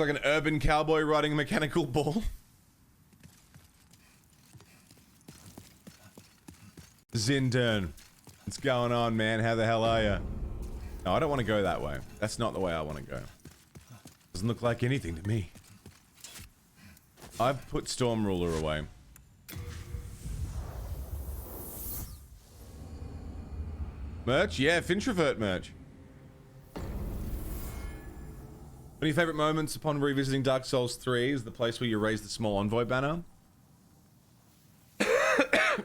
like an urban cowboy riding a mechanical bull. Zindern. What's going on, man? How the hell are you? No, I don't want to go that way. That's not the way I want to go. Doesn't look like anything to me. I've put Storm Ruler away. Merch? Yeah, Fintrovert merch. One of your favorite moments upon revisiting Dark Souls 3 is the place where you raise the small envoy banner.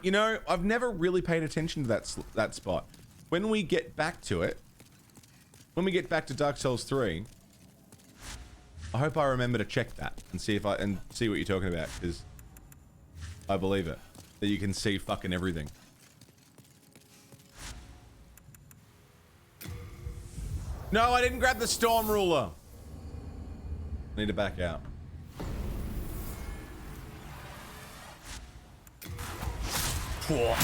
You know, I've never really paid attention to that spot. When we get back to it, when we get back to Dark Souls 3, I hope I remember to check that and see if see what you're talking about, because I believe it, that you can see fucking everything. No, I didn't grab the Storm Ruler. I need to back out. I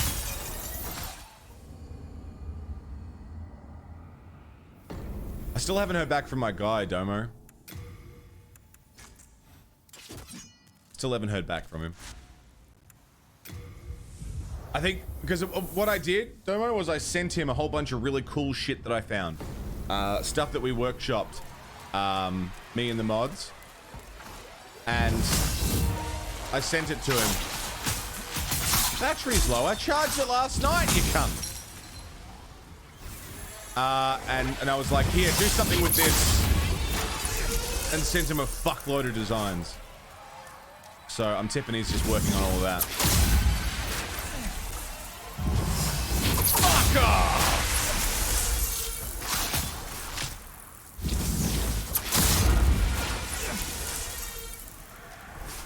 still haven't heard back from my guy, Domo. Still haven't heard back from him. I think because of what I did, Domo, was I sent him a whole bunch of really cool shit that I found. Stuff that we workshopped, me and the mods. And I sent it to him. Battery's low. I charged it last night, you cunt. And I was like, here, do something with this. And sent him a fuckload of designs. So I'm tipping he's just working on all of that. Fuck off!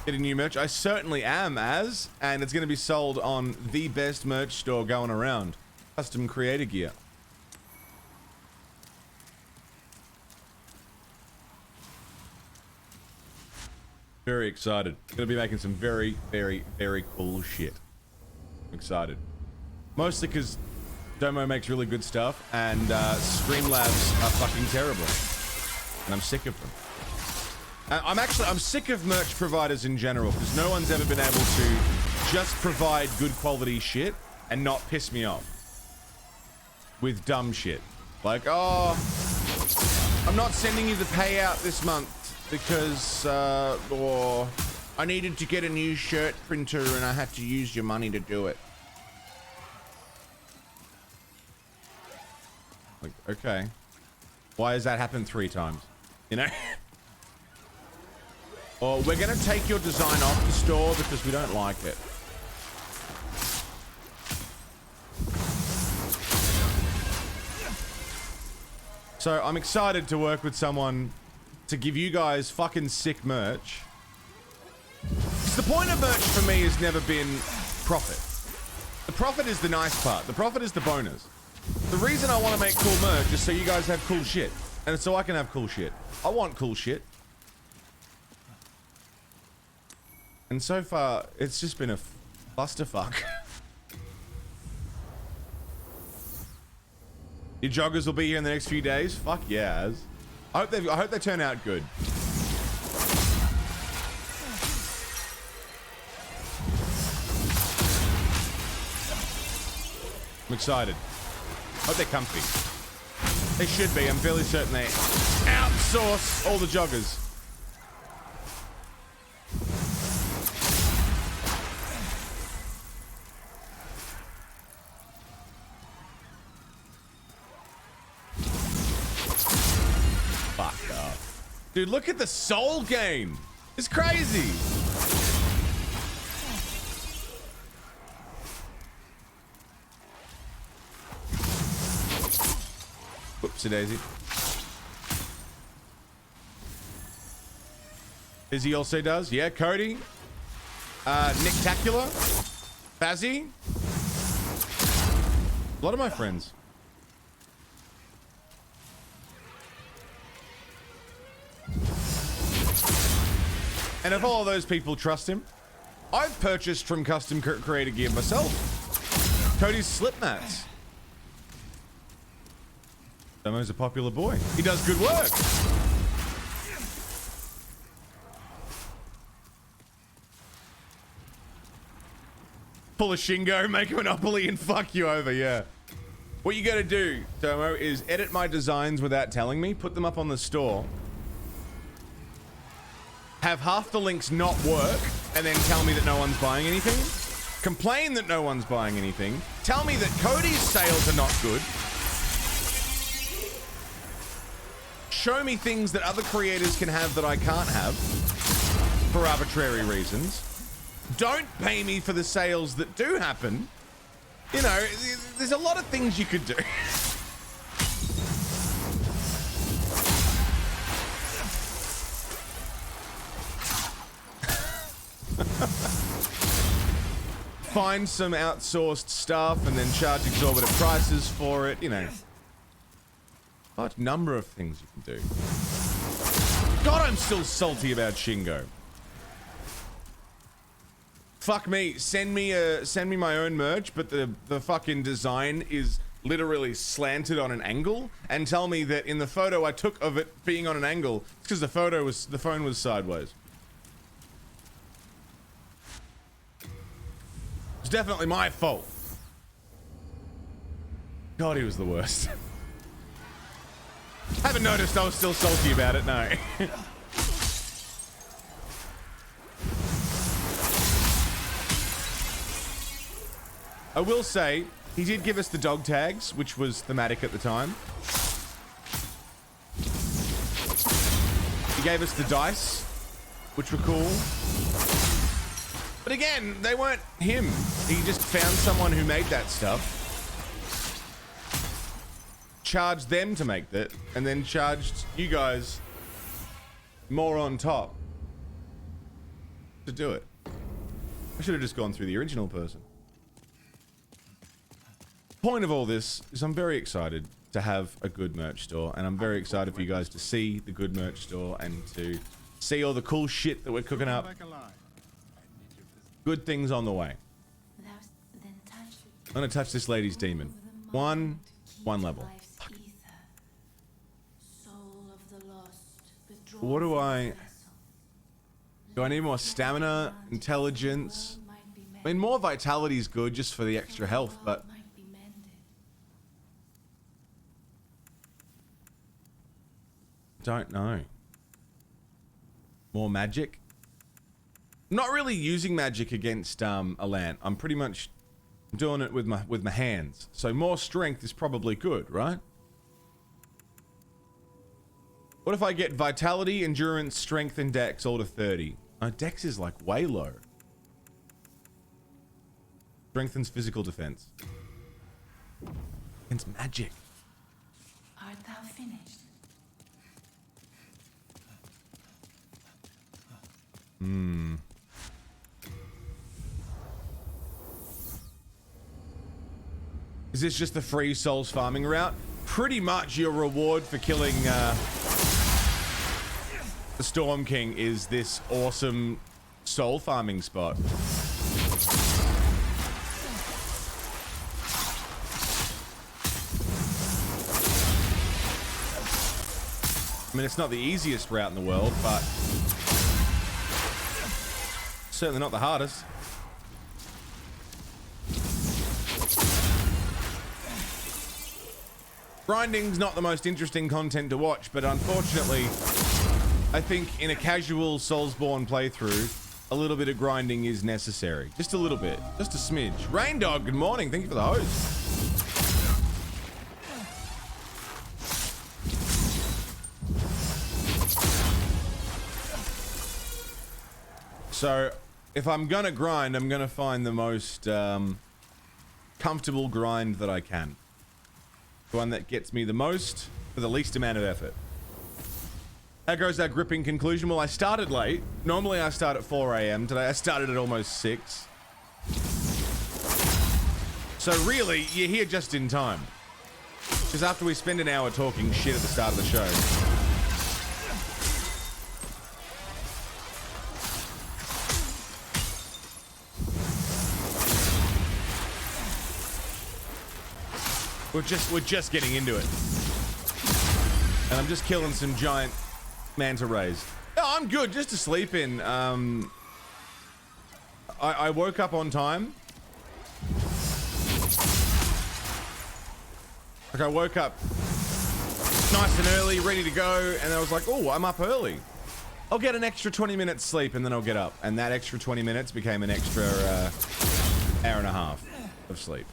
Getting new merch? I certainly am, and it's going to be sold on the best merch store going around. Custom creator gear. Very excited. Gonna be making some very, very, very cool shit. I'm excited. Mostly because Domo makes really good stuff, and Streamlabs are fucking terrible. And I'm sick of them. I'm sick of merch providers in general, because no one's ever been able to just provide good quality shit and not piss me off with dumb shit. Like, oh, I'm not sending you the payout this month because, or I needed to get a new shirt printer and I had to use your money to do it. Like, okay. Why has that happened 3 times? You know? Or we're gonna take your design off the store because we don't like it. So I'm excited to work with someone to give you guys fucking sick merch. The point of merch for me has never been profit. The profit is the nice part. The profit is the bonus. The reason I want to make cool merch is so you guys have cool shit. And so I can have cool shit. I want cool shit. And so far, it's just been a clusterfuck. Your joggers will be here in the next few days? Fuck yeah. I hope they turn out good. I'm excited. Hope they're comfy. They should be. I'm fairly certain they outsource all the joggers. Fuck off. Dude, look at the soul game. It's crazy. Whoopsie daisy. Izzy also does. Yeah, Cody. Nicktacular. Fazzy. A lot of my friends. And if all of those people trust him, I've purchased from Custom Creator Gear myself. Cody's slip mats. Domo's a popular boy. He does good work. Pull a Shingo, make a Monopoly, and fuck you over, yeah. What you gotta do, Domo, is edit my designs without telling me, put them up on the store, have half the links not work, and then tell me that no one's buying anything. Complain that no one's buying anything. Tell me that Cody's sales are not good. Show me things that other creators can have that I can't have for arbitrary reasons. Don't pay me for the sales that do happen. You know, there's a lot of things you could do. Find some outsourced stuff and then charge exorbitant prices for it, you know. Large number of things you can do. God, I'm still salty about Shingo. Fuck me, send me my own merch, but the fucking design is literally slanted on an angle, and tell me that in the photo I took of it being on an angle, it's because the phone was sideways. It's definitely my fault. God, he was the worst. Haven't noticed I was still salty about it, no. I will say, he did give us the dog tags, which was thematic at the time. He gave us the dice, which were cool. But again, they weren't him. He just found someone who made that stuff, charged them to make that, and then charged you guys more on top to do it. I should have just gone through the original person. Point of all this is I'm very excited to have a good merch store, and I'm very excited for you guys to see the good merch store and to see all the cool shit that we're cooking up. Good things on the way. I'm gonna touch this lady's demon. One level. Fuck. What do I need more stamina, intelligence? I mean, more vitality is good just for the extra health, but don't know. More magic? I'm not really using magic against Alant. I'm pretty much doing it with my hands. So more strength is probably good, right? What if I get vitality, endurance, strength, and dex all to 30? Dex is like way low. Strengthens physical defense. Against magic. Art thou finished? Is this just the free souls farming route? Pretty much your reward for killing the Storm King is this awesome soul farming spot. I mean, it's not the easiest route in the world, but certainly not the hardest. Grinding's not the most interesting content to watch, but unfortunately, I think in a casual Soulsborne playthrough, a little bit of grinding is necessary. Just a little bit. Just a smidge. Rain Dog, good morning. Thank you for the host. So, if I'm gonna grind, I'm gonna find the most comfortable grind that I can. The one that gets me the most for the least amount of effort. How goes our gripping conclusion? Well, I started late. Normally I start at 4 a.m. Today I started at almost 6. So really, you're here just in time. Because after we spend an hour talking shit at the start of the show, we're just getting into it. And I'm just killing some giant manta rays. Oh, I'm good, just to sleep in. I woke up on time Like I woke up nice and early, ready to go, and I was like, oh, I'm up early. I'll get an extra 20 minutes sleep and then I'll get up. And that extra 20 minutes became an extra hour and a half of sleep.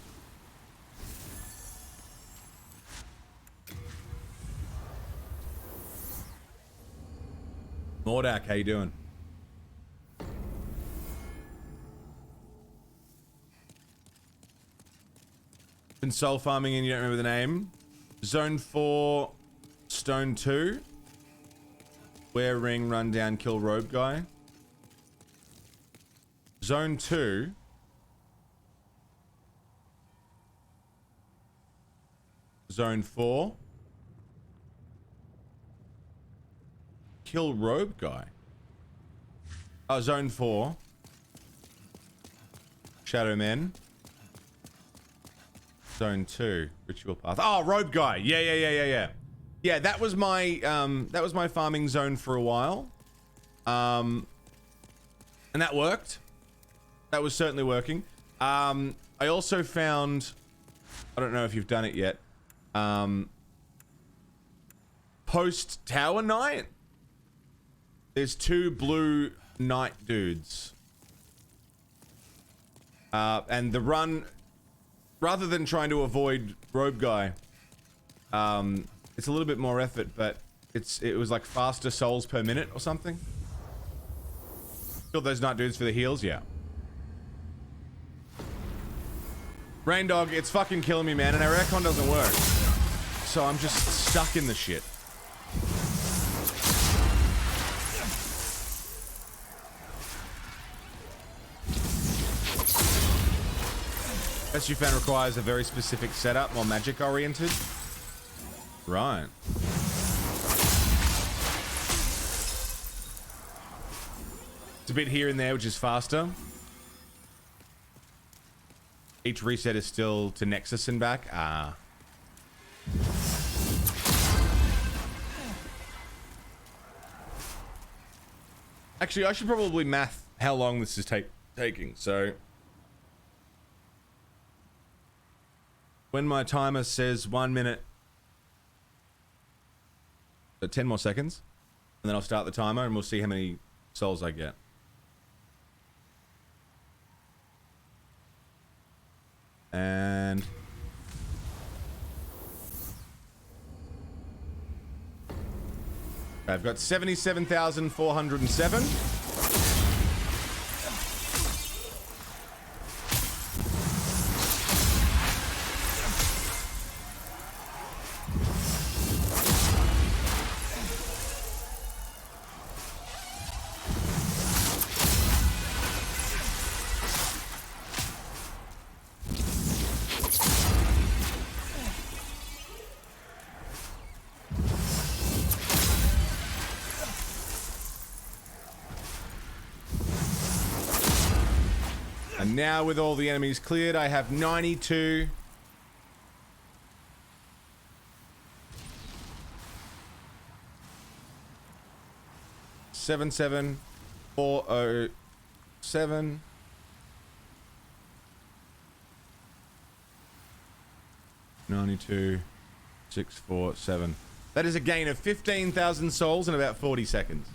Mordak, how you doing? Been soul farming and you don't remember the name? Zone 4, Stone 2. Wear ring, run down, kill robe guy. Zone 2. Zone 4. Kill robe guy. Oh, Zone 4. Shadow Men. Zone 2. Ritual path. Oh, robe guy. Yeah. Yeah, that was my farming zone for a while. And that worked. That was certainly working. I also found, I don't know if you've done it yet. Post Tower Night. There's 2 blue knight dudes. And the run, rather than trying to avoid robe guy, it's a little bit more effort, but it was like faster souls per minute or something. Killed those knight dudes for the heals, yeah. Rain Dog, it's fucking killing me, man, and our aircon doesn't work. So I'm just stuck in the shit. SU fan requires a very specific setup, more magic oriented. Right. It's a bit here and there, which is faster. Each reset is still to Nexus and back. Ah. Actually, I should probably math how long this is taking, so... When my timer says 1 minute... So 10 more seconds. And then I'll start the timer and we'll see how many souls I get. And... I've got 77,407. And now with all the enemies cleared, I have 92. Seven, 407. $92, 647. That is a gain of 15,000 souls in about 40 seconds.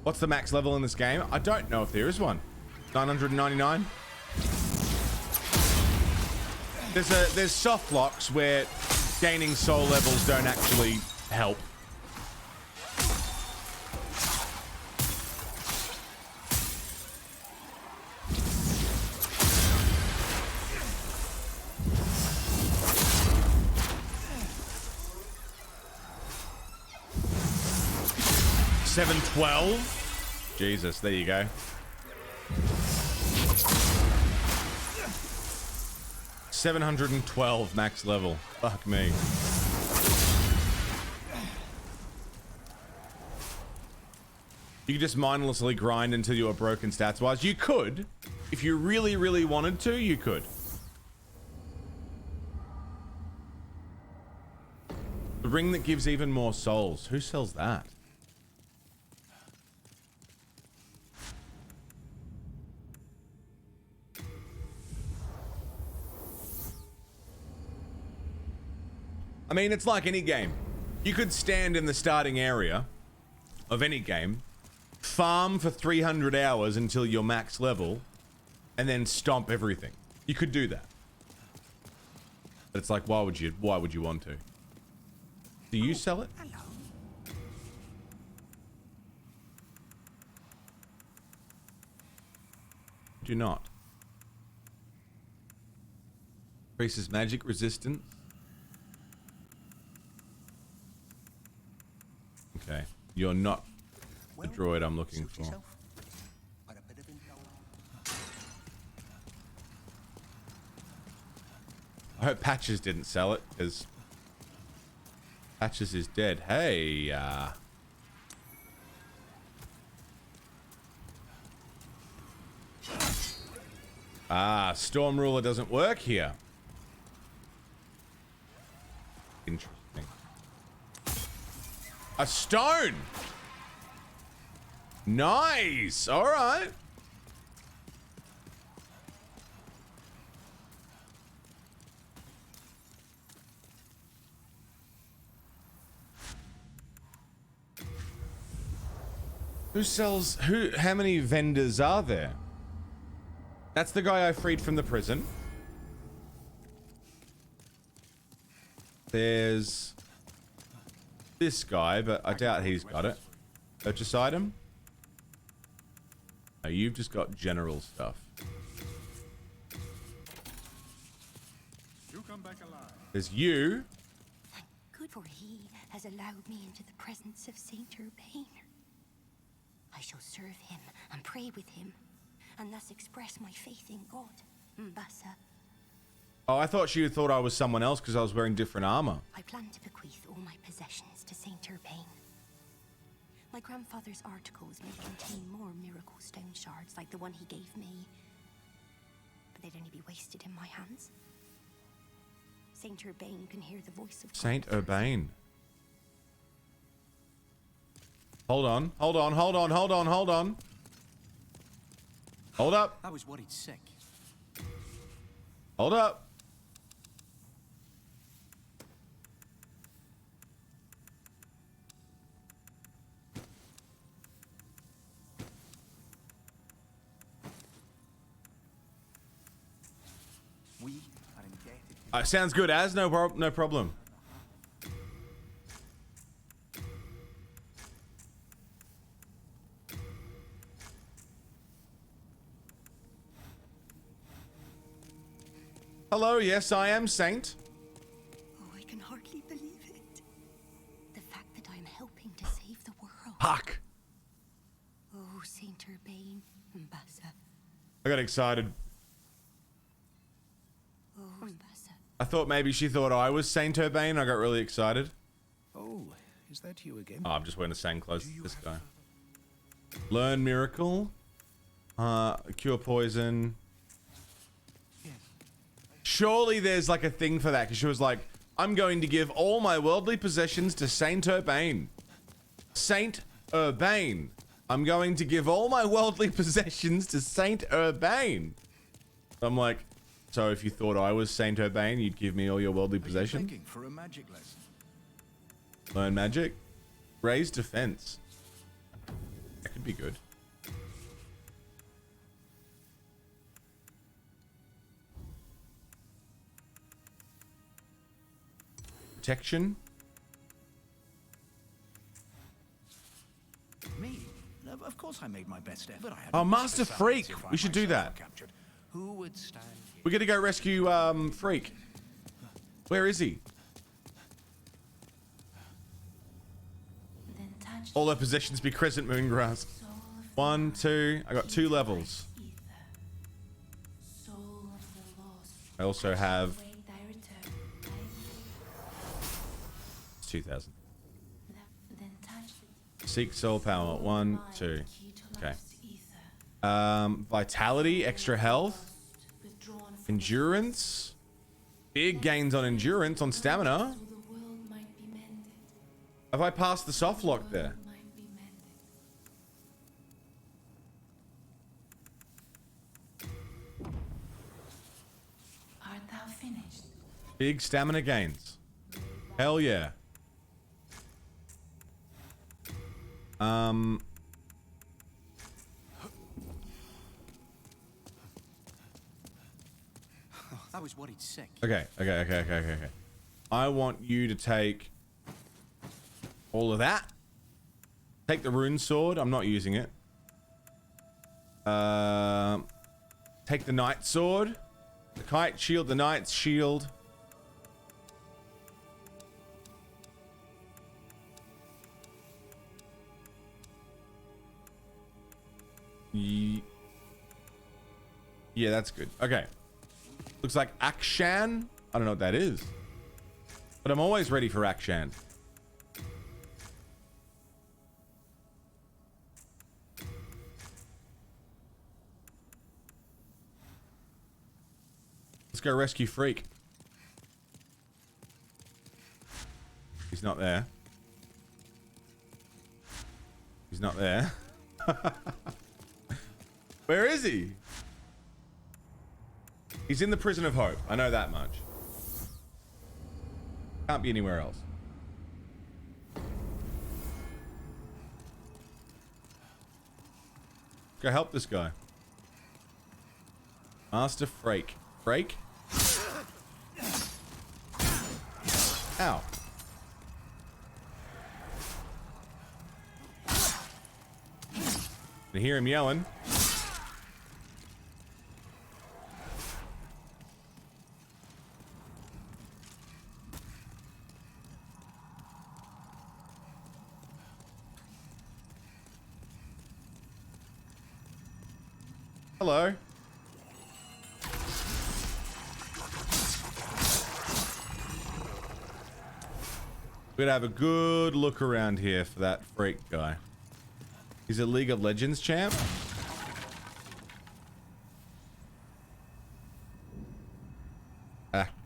What's the max level in this game? I don't know if there is one. 999. There's soft locks where gaining soul levels don't actually help. $712. Jesus, there you go. 712 max level. Fuck me. You could just mindlessly grind until you are broken stats wise. You could. If you really, really wanted to, you could. The ring that gives even more souls. Who sells that? I mean, it's like any game. You could stand in the starting area of any game, farm for 300 hours until you're max level, and then stomp everything. You could do that. But it's like, why would you want to? Do you sell it? Hello. Do not. Increases magic resistance. Okay. You're not the droid I'm looking Suit for. yourself. Got a bit of info. I hope Patches didn't sell it, because Patches is dead. Hey, Storm Ruler doesn't work here. Interesting. A stone! Nice! Alright. Who sells... How many vendors are there? That's the guy I freed from the prison. There's... this guy, but I doubt he's got it. Purchase item? Oh, you've just got general stuff. You come back alive. There's you. Thank good, for he has allowed me into the presence of Saint Urbain. I shall serve him and pray with him, and thus express my faith in God. Mbassa. Oh, I thought she thought I was someone else because I was wearing different armor. I plan to bequeath all my possessions to Saint Urbain. My grandfather's articles may contain more miracle stone shards like the one he gave me, but they'd only be wasted in my hands. Saint Urbain can hear the voice of God. Saint Urbain. Hold on, hold on, hold on, hold on, hold on. Hold up, I was worried sick. hold up. We are indebted. Sounds good, Az. No problem. Hello, yes, I am Saint. Oh, I can hardly believe it. The fact that I'm helping to save the world. Fuck. Oh, Saint Urbain, Mbassa. I got excited. Oh, Mbassa. I thought maybe she thought I was Saint Urbain. I got really excited. Oh, is that you again? Oh, I'm just wearing the same clothes as this guy. Learn miracle. Cure poison. Surely there's like a thing for that, because she was like, I'm going to give all my worldly possessions to Saint Urbain. Saint Urbain. I'm going to give all my worldly possessions to Saint Urbain. I'm like, so if you thought I was Saint Urbain, you'd give me all your worldly possessions? Begging for a magic lesson. Learn magic. Raise defense. That could be good. Protection. Me? No, of course I made my best effort. I had Oh, a Master suicide Freak. if I We should do myself that. were captured. Who would stand here? We gotta go rescue Freak. Where is he? Then touch All their possessions be crescent moon grass. soul of 1, 2. I got 2 levels. ether. Soul of the lost. I also have Wait thy return. 2,000. Then touch the Seek soul power. 1, 2. key to Okay. life's ether. Vitality, extra health, Withdrawn from endurance. Big gains on endurance, on stamina. so the world might be mended. Have I passed the soft lock there? Might be mended. Art thou finished? Big stamina gains. Hell yeah. I was worried sick. Okay. I want you to take all of that. Take the rune sword. I'm not using it. Take the knight sword. The kite shield, the knight's shield. Yeah, that's good. Okay. Looks like Akshan. I don't know what that is. But I'm always ready for Akshan. Let's go rescue Freak. He's not there. He's not there. Where is he? He's in the Prison of Hope. I know that much. Can't be anywhere else. Go help this guy. Master Freak. Freak? Ow. I hear him yelling. Hello. We're gonna have a good look around here for that Freak guy. He's a League of Legends champ.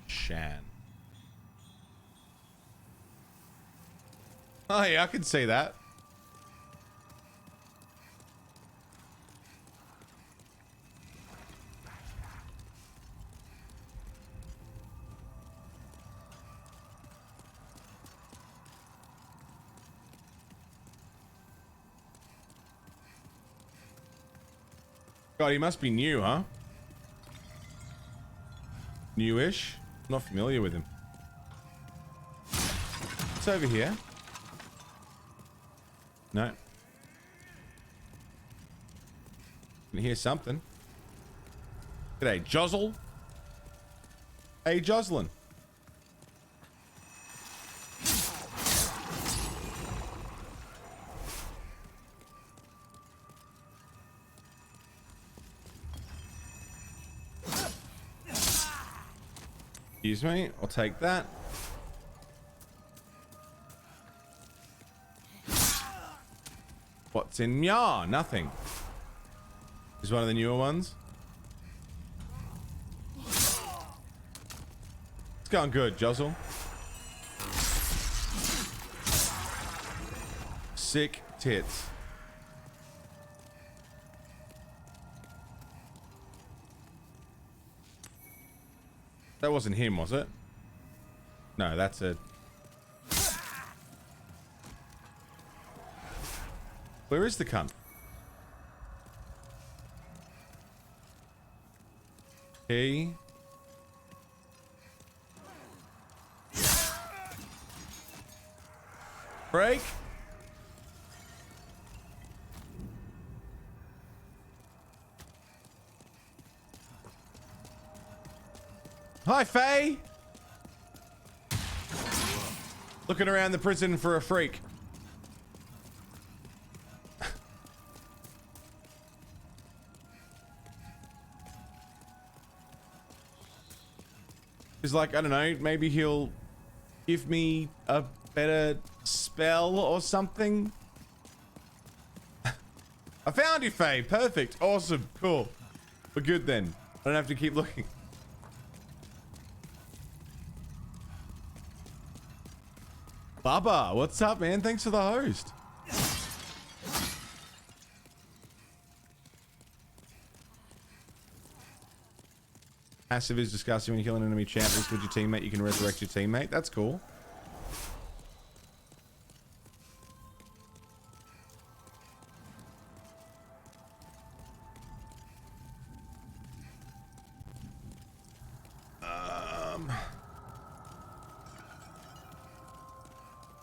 Shan. Oh yeah, I can see that. God, he must be new, huh? Newish? I'm not familiar with him. It's over here. No. Can hear something. G'day, Jozzle. Hey, Jocelyn. Excuse me, I'll take that. What's in Mya? Nothing. Is one of the newer ones. It's going good, Jozzle. Sick tits. That wasn't him, was it? No, that's a... Where is the cunt? He... Break. Hi, Faye. Looking around the prison for a freak. He's like, I don't know, maybe he'll give me a better spell or something. I found you, Faye. Perfect. Awesome. Cool. We're good then. I don't have to keep looking. Baba, what's up, man? Thanks for the host. Passive is disgusting when you kill an enemy champ. With your teammate, you can resurrect your teammate. That's cool.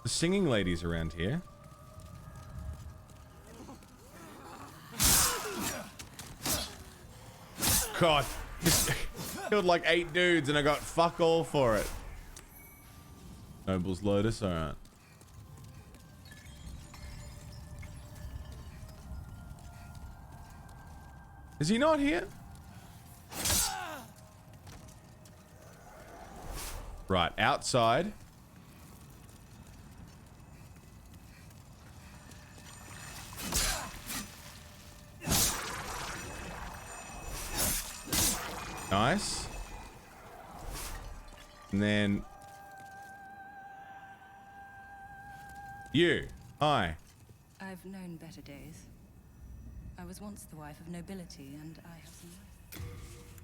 The singing ladies around here. God, just killed like 8 dudes and I got fuck all for it. Noble's Lotus, alright. Is he not here? Right, outside. Nice. And then you. Hi. I've known better days. I was once the wife of nobility, and I have some life.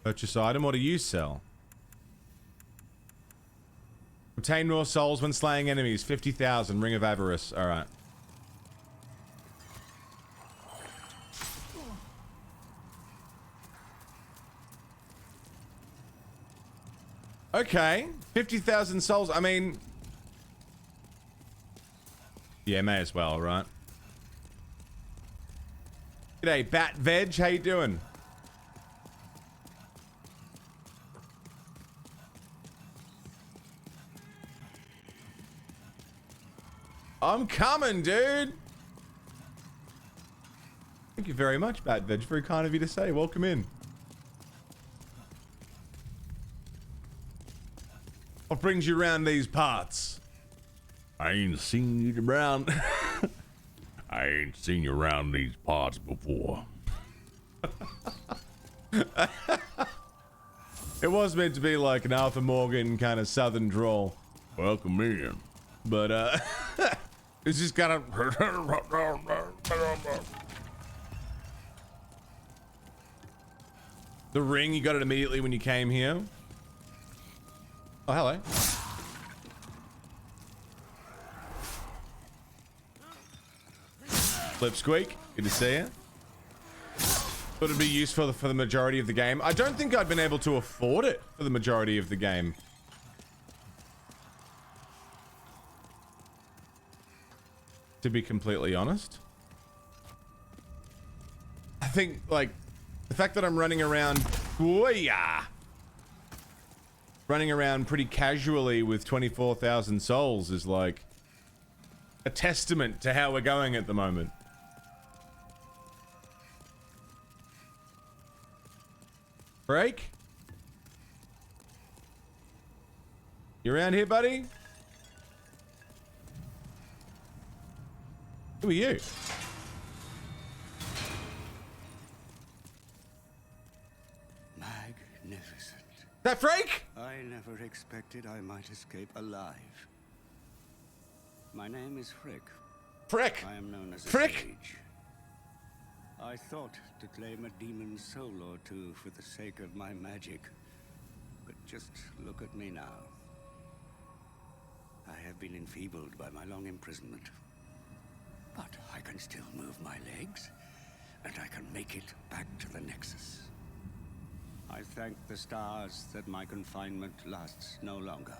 Purchase item. What do you sell? Obtain raw souls when slaying enemies. 50,000. Ring of Avarice. Alright. Okay. 50,000 souls. I mean... Yeah, may as well, right? G'day, Bat Veg. How you doing? I'm coming, dude. Thank you very much, Bat Veg. Very kind of you to say. Welcome in. What brings you around these parts? I ain't seen you around. I ain't seen you around these parts before. It was meant to be like an Arthur Morgan kind of southern drawl. Welcome in. But, it's just kind of... The ring, you got it immediately when you came here. Oh, hello. Flipsqueak, good to see you. Thought it'd be useful for the majority of the game. I don't think I'd been able to afford it for the majority of the game. To be completely honest. I think, like, the fact that I'm running around... Booyah! Running around pretty casually with 24,000 souls is, like, a testament to how we're going at the moment. Break? You around here, buddy? Who are you? Magnificent. That Freak? I never expected I might escape alive. My name is Frick. Frick. I am known as a Frick. sage. I thought to claim a demon's soul or two for the sake of my magic. But just look at me now. I have been enfeebled by my long imprisonment. But I can still move my legs, and I can make it back to the Nexus. I thank the stars that my confinement lasts no longer.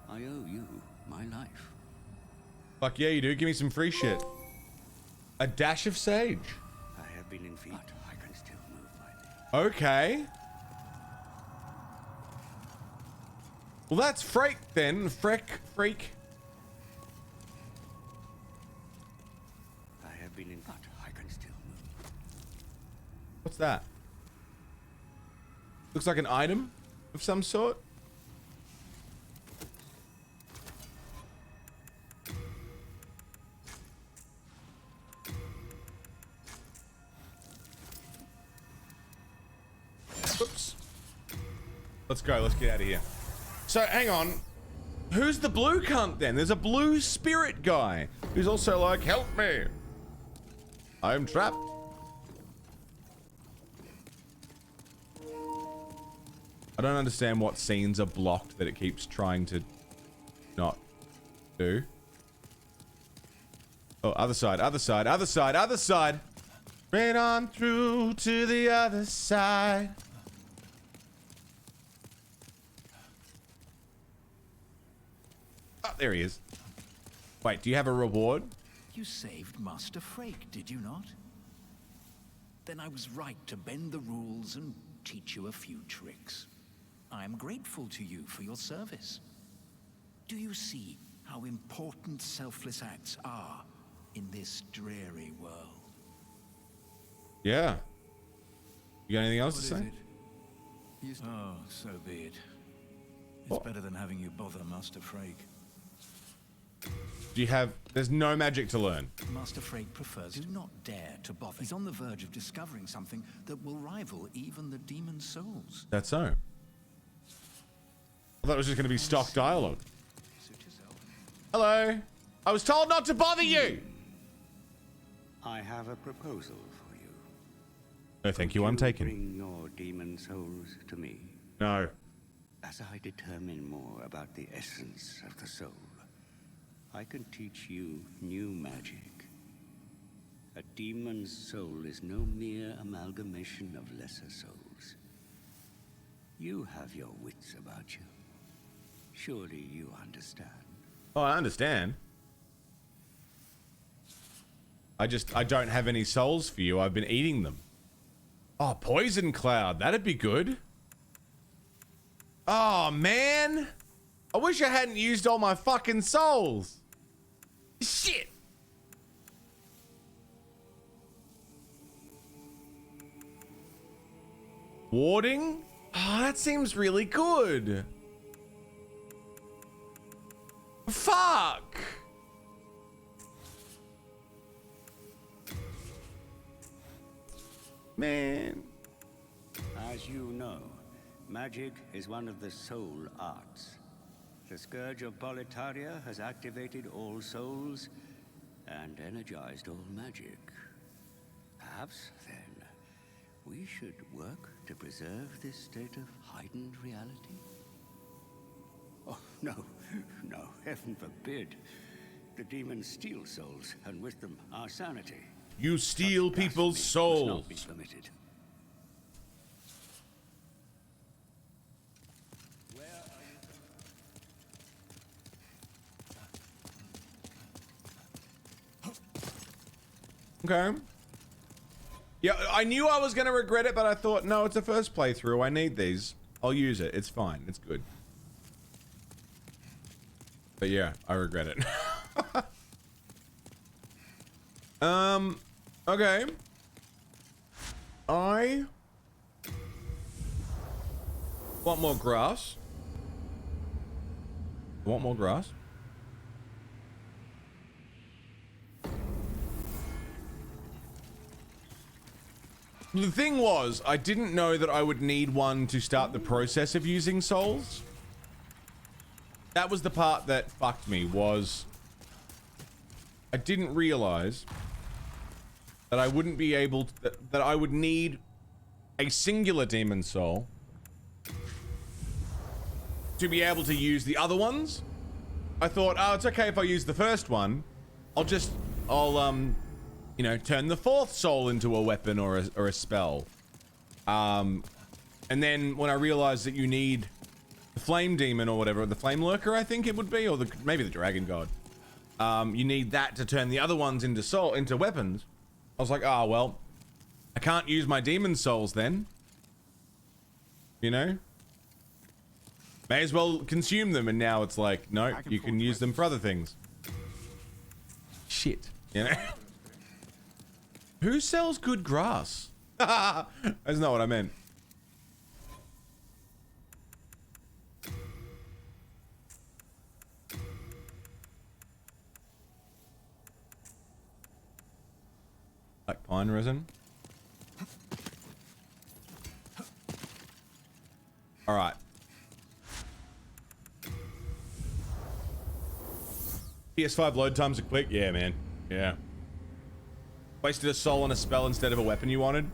I owe you my life. Fuck yeah, you do. Give me some free shit. A dash of sage. I have been enfeebled. I can still move my legs. Okay. Well, that's Freak then. Freak. I have been enfeebled. I can still move. What's that? Looks like an item of some sort. Oops. Let's go. Let's get out of here. So, hang on. Who's the blue cunt then? There's a blue spirit guy who's also like, help me. I'm trapped. I don't understand what scenes are blocked that it keeps trying to not do. Oh, other side, other side, other side, other side. Right on through to the other side. Oh, there he is. Wait, do you have a reward? You saved Master Frake, did you not? Then I was right to bend the rules and teach you a few tricks. I am grateful to you for your service. Do you see how important selfless acts are in this dreary world? Yeah. You got anything else to say? Oh, so be it. It's What? better than having you bother Master Frake. Do you have... There's no magic to learn. Master Frake prefers... Do not dare to bother. He's on the verge of discovering something that will rival even the demon souls. That's so. I thought it was just going to be stock dialogue. Suit yourself. Hello. I was told not to bother you. I have a proposal for you. No, thank you. I'm taken. Bring your demon souls to me. No. As I determine more about the essence of the soul, I can teach you new magic. A demon's soul is no mere amalgamation of lesser souls. You have your wits about you. Surely you understand. Oh, I understand. I don't have any souls for you. I've been eating them. Oh, poison cloud. That'd be good. Oh, man. I wish I hadn't used all my fucking souls. Shit. Warding? Oh, that seems really good. Fuck. Man. As you know, magic is one of the soul arts. The Scourge of Boletaria has activated all souls and energized all magic. Perhaps, then, we should work to preserve this state of heightened reality? Oh, no, no, heaven forbid. The demons steal souls, and with them, our sanity. You steal Such people's blasphemy must not be souls. permitted. Okay. Yeah, I knew I was going to regret it, but I thought, no, it's the first playthrough. I need these. I'll use it. It's fine. It's good. But yeah, I regret it. Okay. I want more grass. Want more grass? The thing was, I didn't know that I would need one to start the process of using souls. That was the part that fucked me, was I didn't realize that I wouldn't be able to, that I would need a singular demon soul to be able to use the other ones. I thought, oh, it's okay if I use the first one. I'll you know, turn the fourth soul into a weapon or a spell. And then when I realized that you need the flame demon or whatever, the flame lurker, I think it would be, or maybe the dragon god. You need that to turn the other ones into weapons. I was like, oh, well, I can't use my demon souls then. You know? May as well consume them, and now it's like, no, you can use them for other things. Shit. You know? Who sells good grass? That's not what I meant. Like pine resin. All right. PS5 load times are quick. Yeah, man. Yeah. Wasted a soul on a spell instead of a weapon you wanted.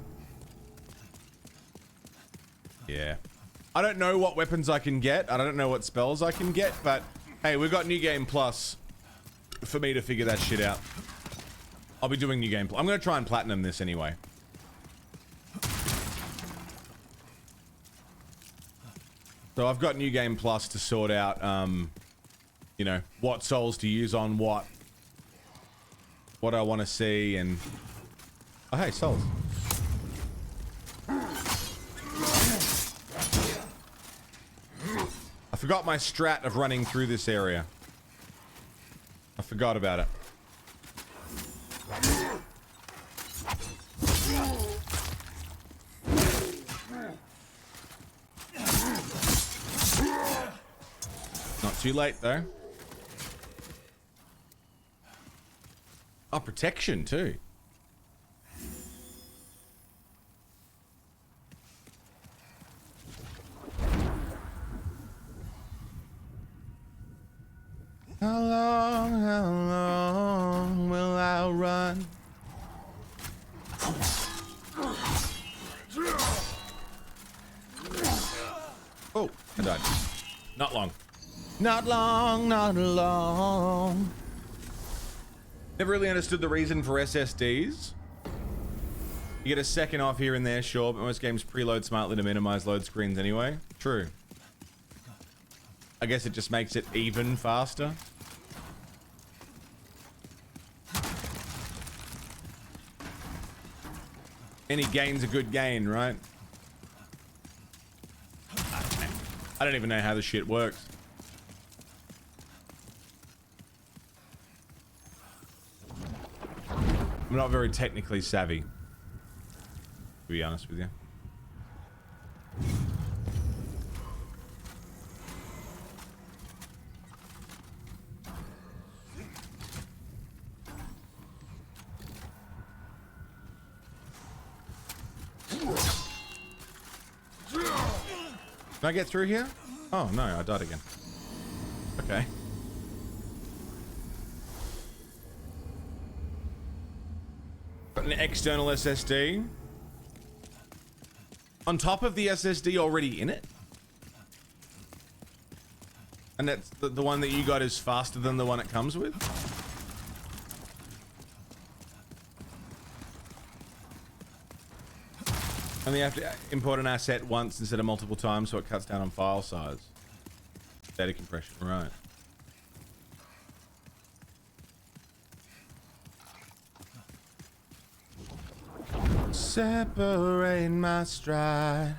Yeah. I don't know what weapons I can get. I don't know what spells I can get, but hey, we've got New Game Plus for me to figure that shit out. I'll be doing New Game Plus. I'm going to try and platinum this anyway. So I've got New Game Plus to sort out, you know, what souls to use on what what I want to see and... Oh, hey, souls. I forgot my strat of running through this area. I forgot about it. Not too late, though. Oh, protection, too. How long will I run? Oh, I died. Not long. Not long, not long. Never really understood the reason for SSDs. You get a second off here and there, sure, but most games preload smartly to minimize load screens anyway. True. I guess it just makes it even faster. Any gain's a good gain, right? I don't even know how this shit works. I'm not very technically savvy, to be honest with you. Can I get through here? Oh no, I died again. Okay. Got an external SSD. On top of the SSD already in it? And that's the one that you got is faster than the one it comes with? And you have to import an asset once instead of multiple times, so it cuts down on file size. Data compression, right. Separate my stride.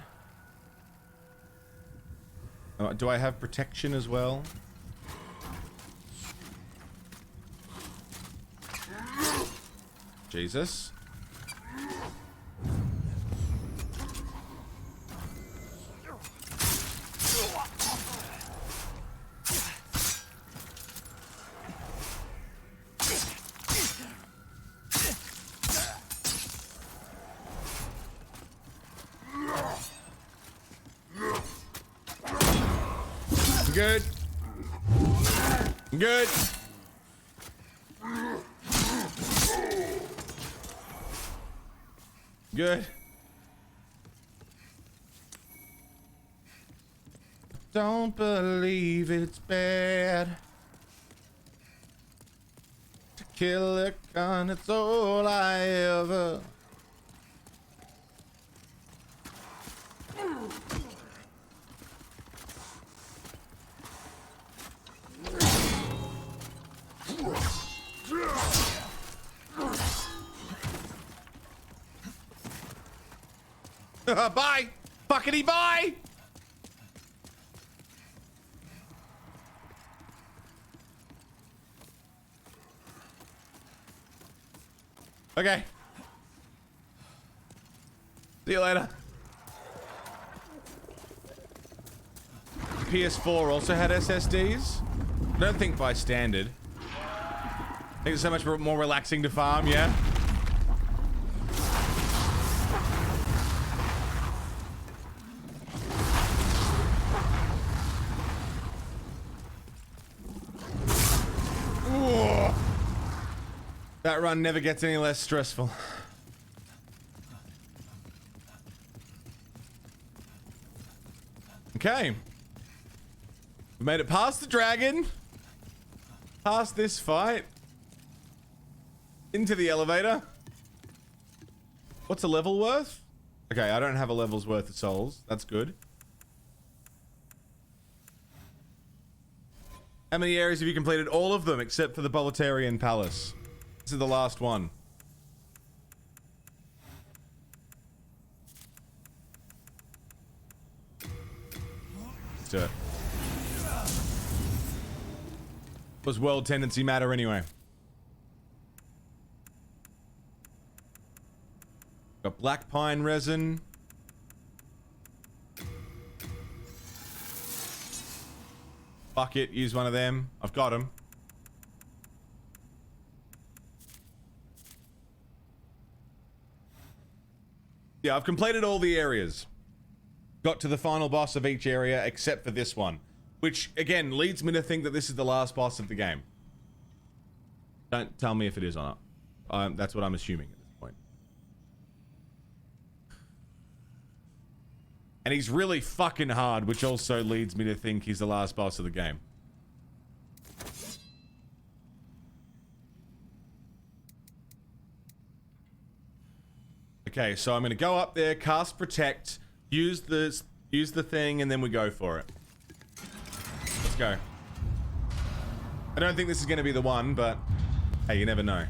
Oh, do I have protection as well? Jesus. Good. Good. Good. Don't believe it's bad to kill a gun. It's all I ever. Bye! Fuckity bye! Okay. See you later. PS4 also had SSDs. I don't think by standard. I think it's so much more relaxing to farm, yeah? That run never gets any less stressful. Okay. We made it past the dragon. Past this fight. Into the elevator. What's a level worth? Okay, I don't have a level's worth of souls. That's good. How many areas have you completed? All of them except for the Bolitarian Palace. This is the last one. Let's do it. Was world tendency matter anyway? Got black pine resin. Fuck it, use one of them. I've got them. Yeah, I've completed all the areas. Got to the final boss of each area except for this one. Which, again, leads me to think that this is the last boss of the game. Don't tell me if it is or not. That's what I'm assuming at this point. And he's really fucking hard, which also leads me to think he's the last boss of the game. Okay, so I'm going to go up there, cast Protect, use the thing, and then we go for it. Let's go. I don't think this is going to be the one, but hey, you never know.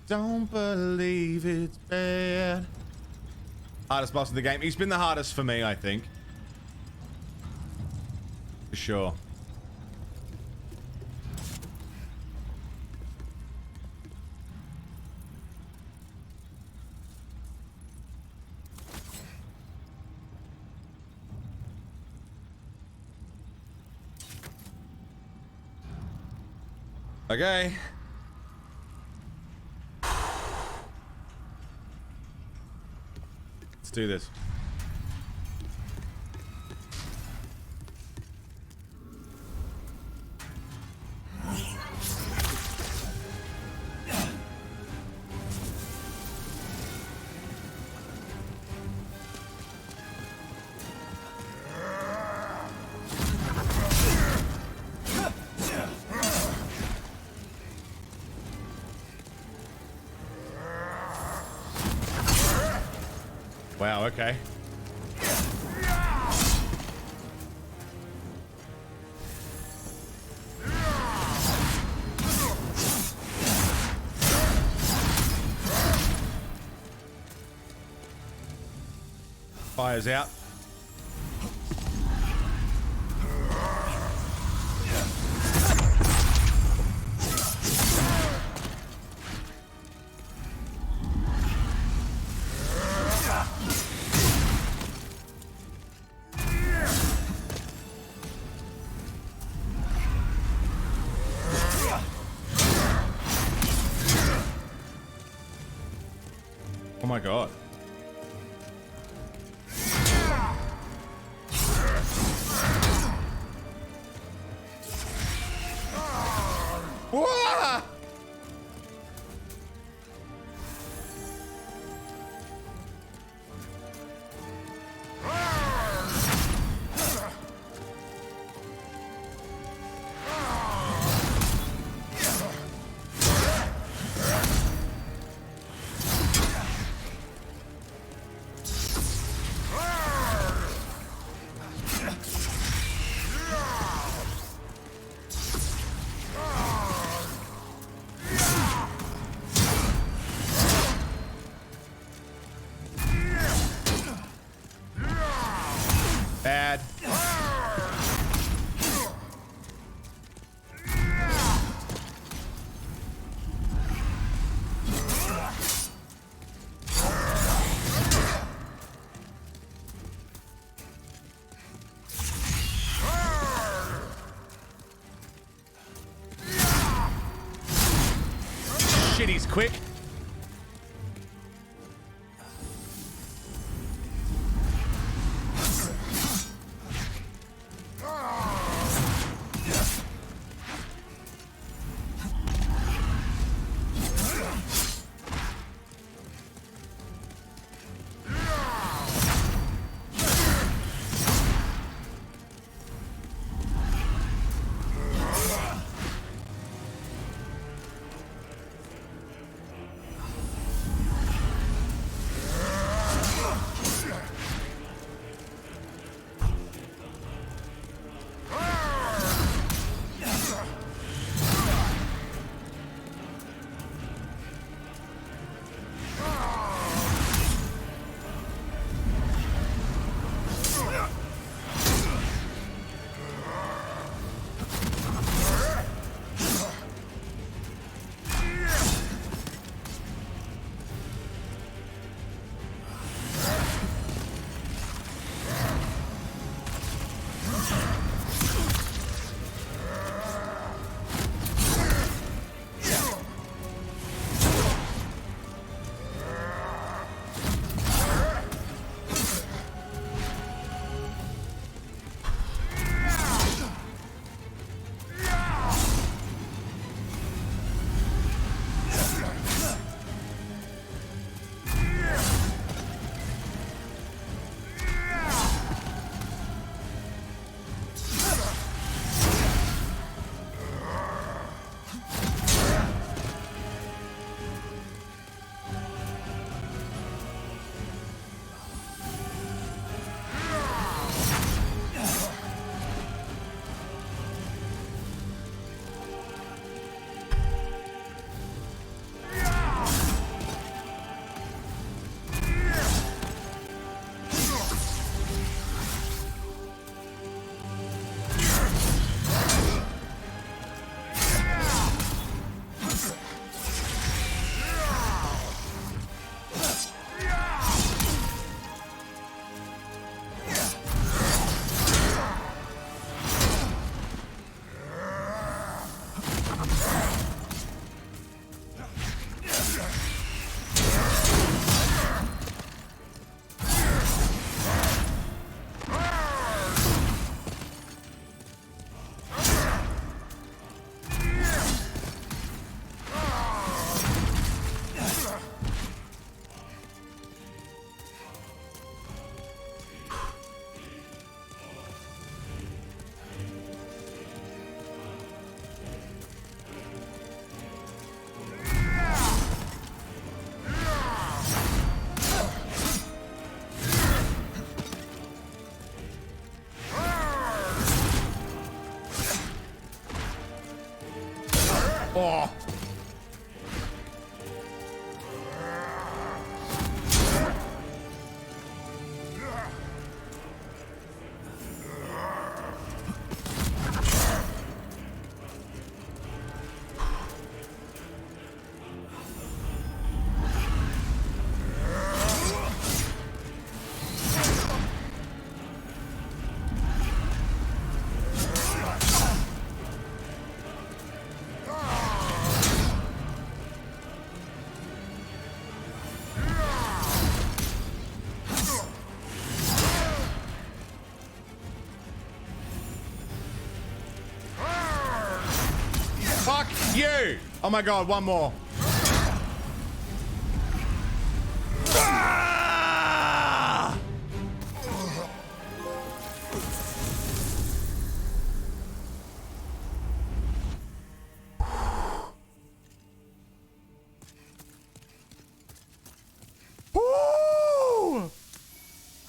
Don't believe it's bad. Hardest boss of the game. He's been the hardest for me, I think. For sure. Okay. Let's do this. Wow, okay. Fire's out. Oh my god. Whoa! Bad. Shit, he's quick. Oh. Fuck you! Oh my god, one more. Ah! Woo!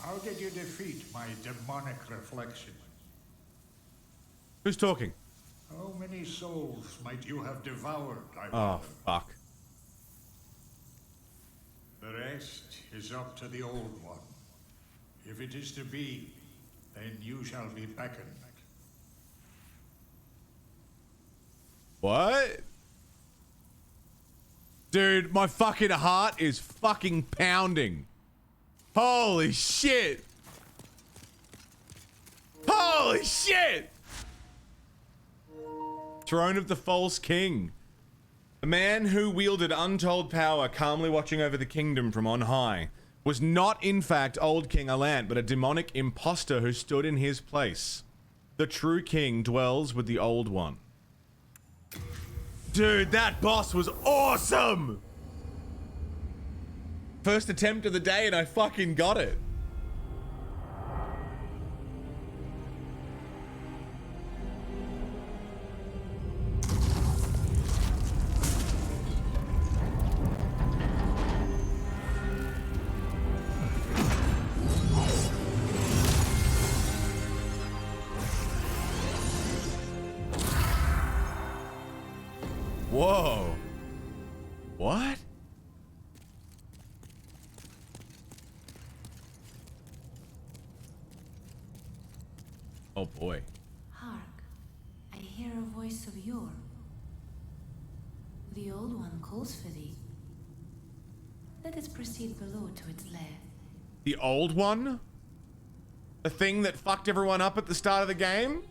How did you defeat my demonic reflection? Who's talking? How many souls might you have devoured, I Oh, wonder? fuck. The rest is up to the Old One. If it is to be, then you shall be beckoned. What? Dude, my fucking heart is fucking pounding. Holy shit. Holy shit. Throne of the False King. The man who wielded untold power, calmly watching over the kingdom from on high, was not in fact old King Alant, but a demonic impostor who stood in his place. The true king dwells with the old one. Dude, that boss was awesome! First attempt of the day and I fucking got it. Whoa. What? Oh boy. Hark, I hear a voice of yore. The Old One calls for thee. Let us proceed below to its lair. The old one? The thing that fucked everyone up at the start of the game?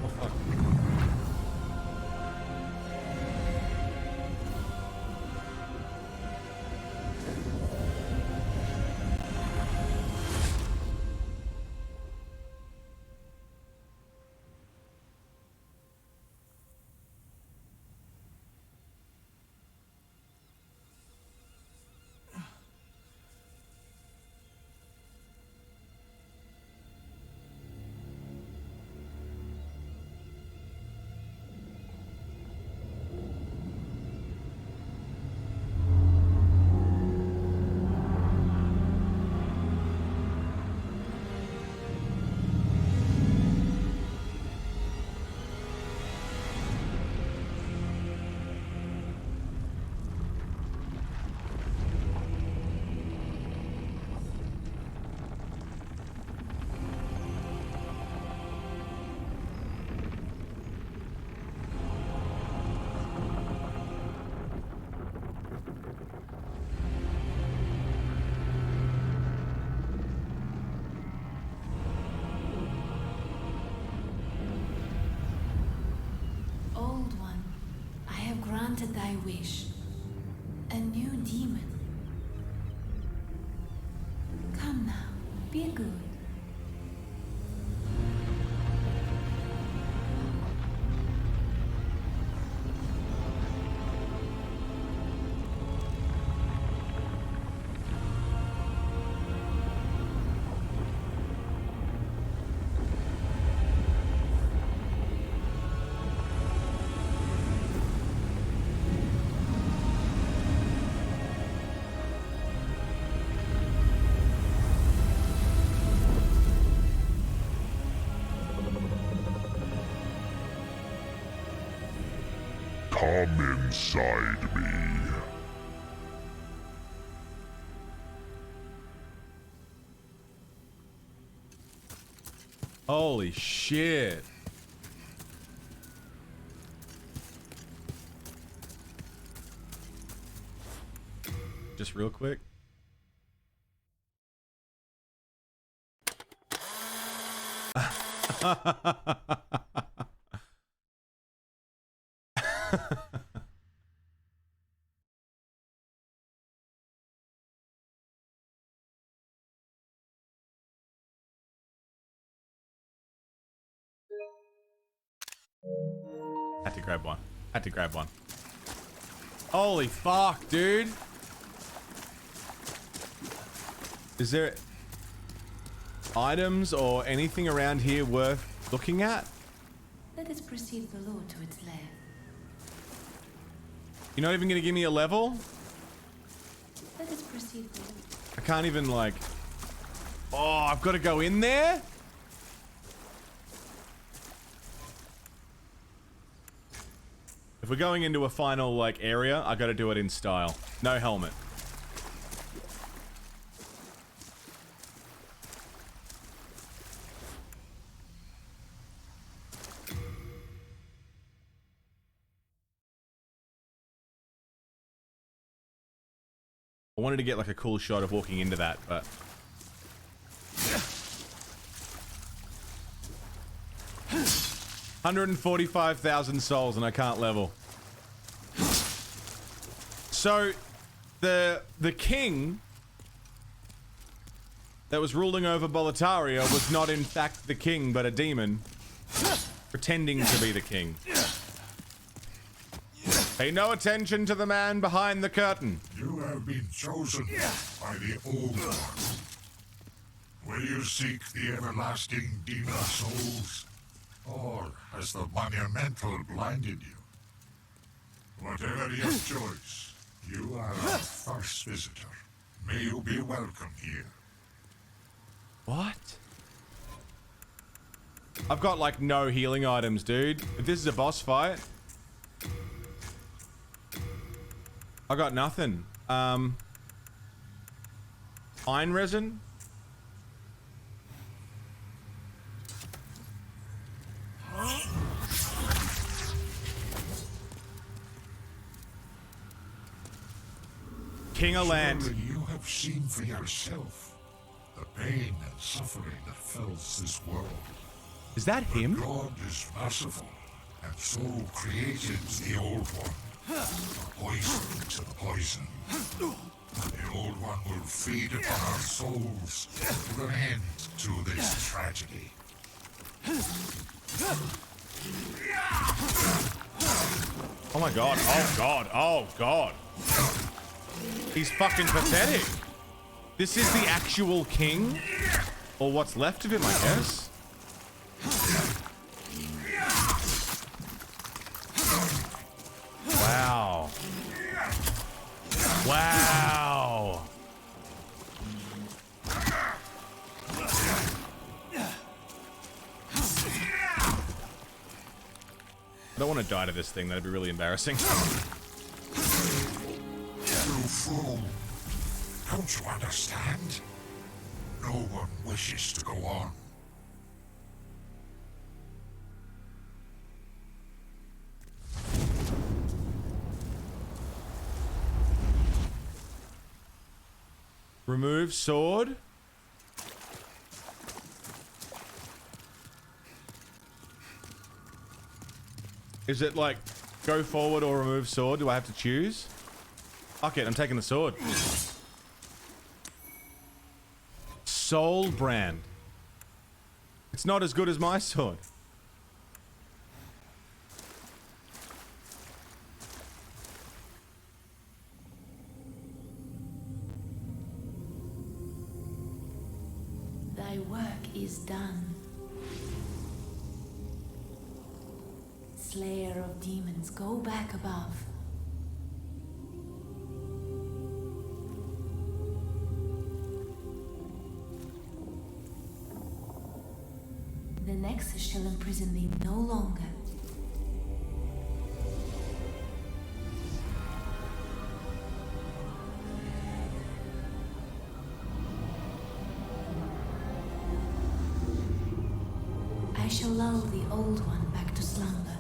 Oh, fuck. Old One, I have granted thy wish. A new demon. Come now, be good. Come inside me. Holy shit. Just real quick. Had to grab one. Had to grab one. Holy fuck, dude. Is there items or anything around here worth looking at? Let us proceed below to its lair. You're not even gonna give me a level? Let us proceed below. I can't even like... Oh, I've got to go in there? If we're going into a final like area, I got to do it in style. No helmet. I wanted to get like a cool shot of walking into that, but 145,000 souls and I can't level. So the king that was ruling over Boletaria was not in fact the king, but a demon pretending to be the king. Pay no attention to the man behind the curtain. You have been chosen by the Old One. Will you seek the everlasting demon souls? Or has the monumental blinded you? Whatever your choice, you are our first visitor. May you be welcome here. What? I've got like no healing items, dude. If this is a boss fight, I got nothing. Iron resin? King of Land. Surely you have seen for yourself the pain and suffering that fills this world. Is that him? God is merciful, and so created the Old One. The poison to the poison. The Old One will feed upon our souls to put an end to this tragedy. Oh my god, oh god, oh god. He's fucking pathetic. This is the actual king? Or what's left of him, I guess. Wow. Wow. I don't want to die to this thing. That'd be really embarrassing. You fool! Don't you understand? No one wishes to go on. Remove sword. Is it like go forward or remove sword? Do I have to choose? Fuck it, I'm taking the sword. Soul brand. It's not as good as my sword. Thy work is done. Slayer of demons, go back above. The Nexus shall imprison thee no longer. Old One back to slumber.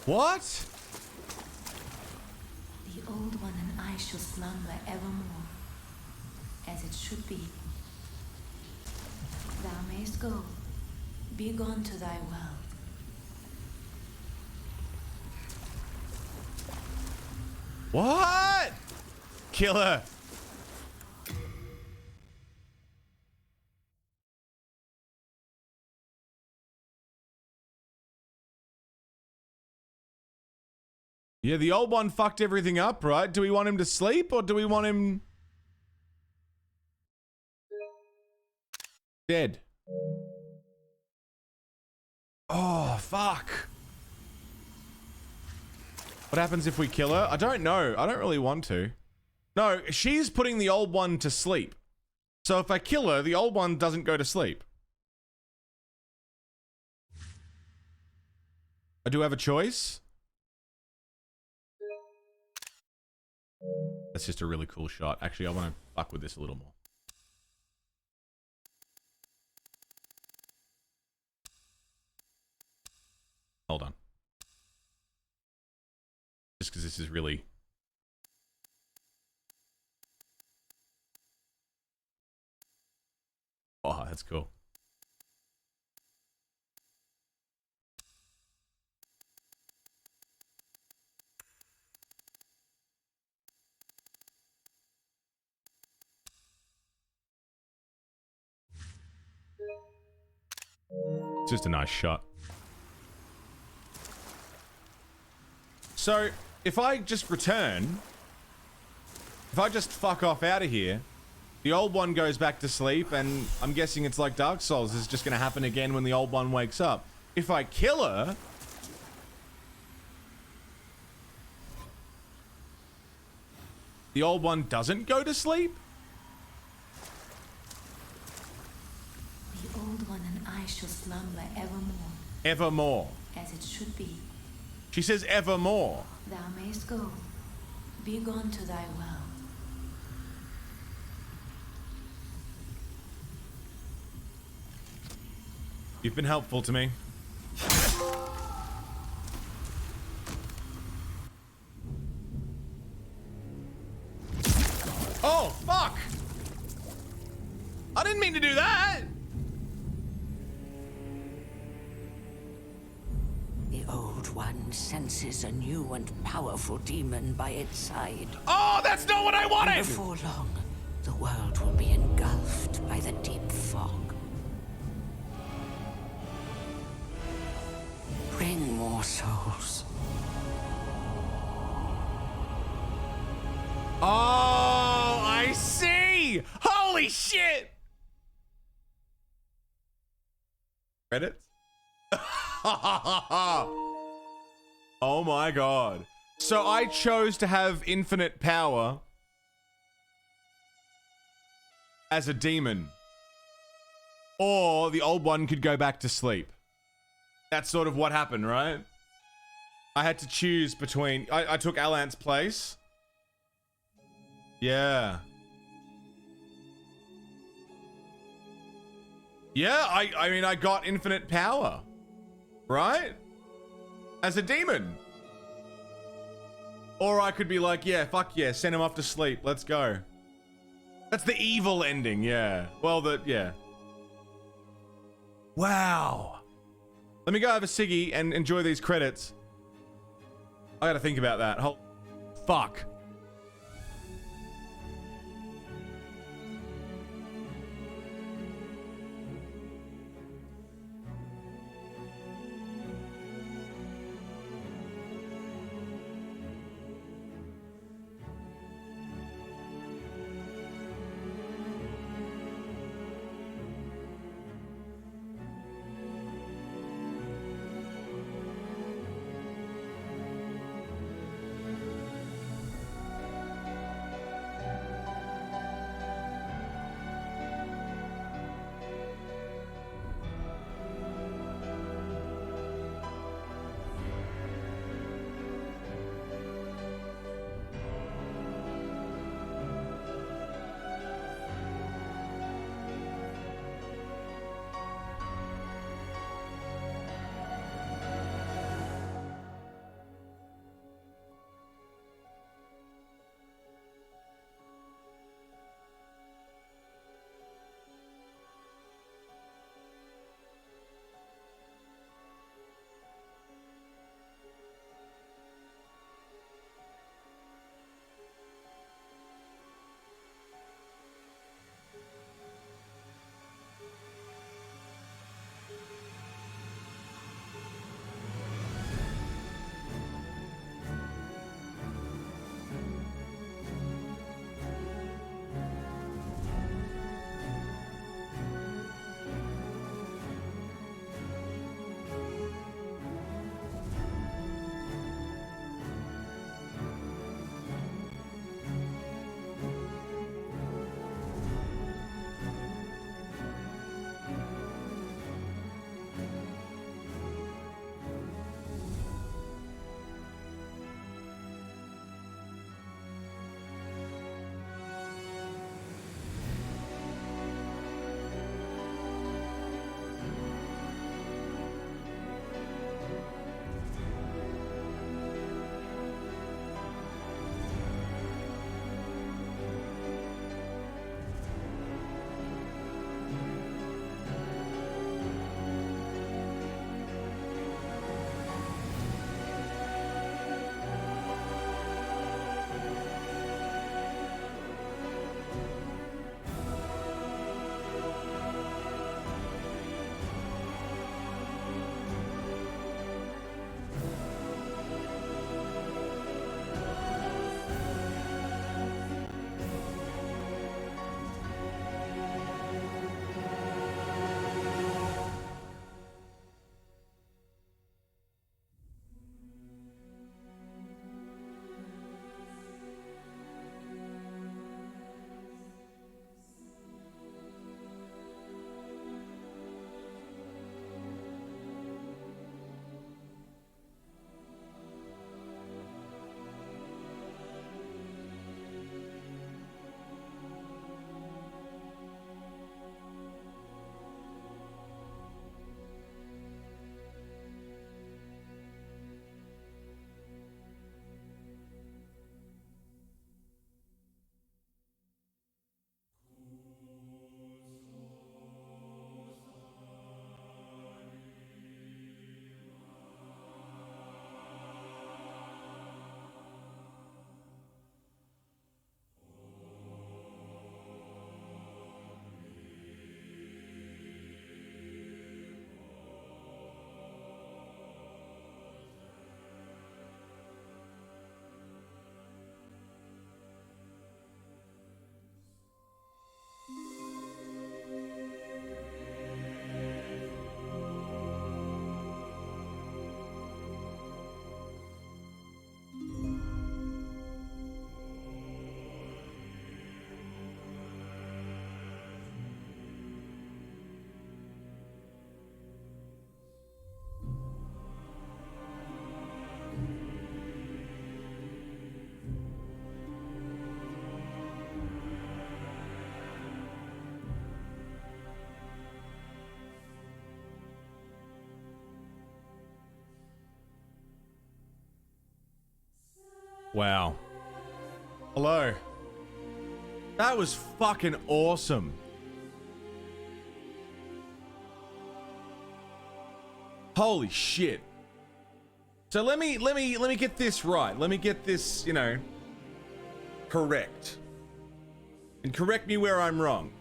What? The Old One and I shall slumber evermore, as it should be. Thou mayst go, be gone to thy world. What? Killer. Yeah, the old one fucked everything up, right? Do we want him to sleep or do we want him dead? Oh, fuck. What happens if we kill her? I don't know. I don't really want to. No, she's putting the old one to sleep. So if I kill her, the old one doesn't go to sleep. I do have a choice. That's just a really cool shot. Actually, I want to fuck with this a little more. Hold on. Just because this is really... Oh, that's cool. It's just a nice shot. So, if I just return, if I just fuck off out of here, the old one goes back to sleep, and I'm guessing it's like Dark Souls. It's just going to happen again when the old one wakes up. If I kill her... the old one doesn't go to sleep? The Old One and I shall slumber evermore, Evermore. as it should be. She says evermore. Thou mayst go, be gone to thy world. You've been helpful to me. Oh, fuck! I didn't mean to do that! The Old One senses a new and powerful demon by its side. Oh, that's not what I wanted! And before long, the world will be engulfed by the deep fog. Bring more souls. Oh, I see! Holy shit! Credits? Oh my god. So I chose to have infinite power as a demon. Or the old one could go back to sleep. That's sort of what happened, right? I had to choose between... I took Alant's place. Yeah. Yeah, I mean, I got infinite power. Right? As a demon. Or I could be like, yeah, fuck yeah, send him off to sleep. Let's go. That's the evil ending, yeah. Well, yeah. Wow. Let me go have a ciggy and enjoy these credits. I gotta think about that. Fuck. Wow. Hello. That was fucking awesome. Holy shit. So let me get this right. Let me get this, you know, correct. And correct me where I'm wrong.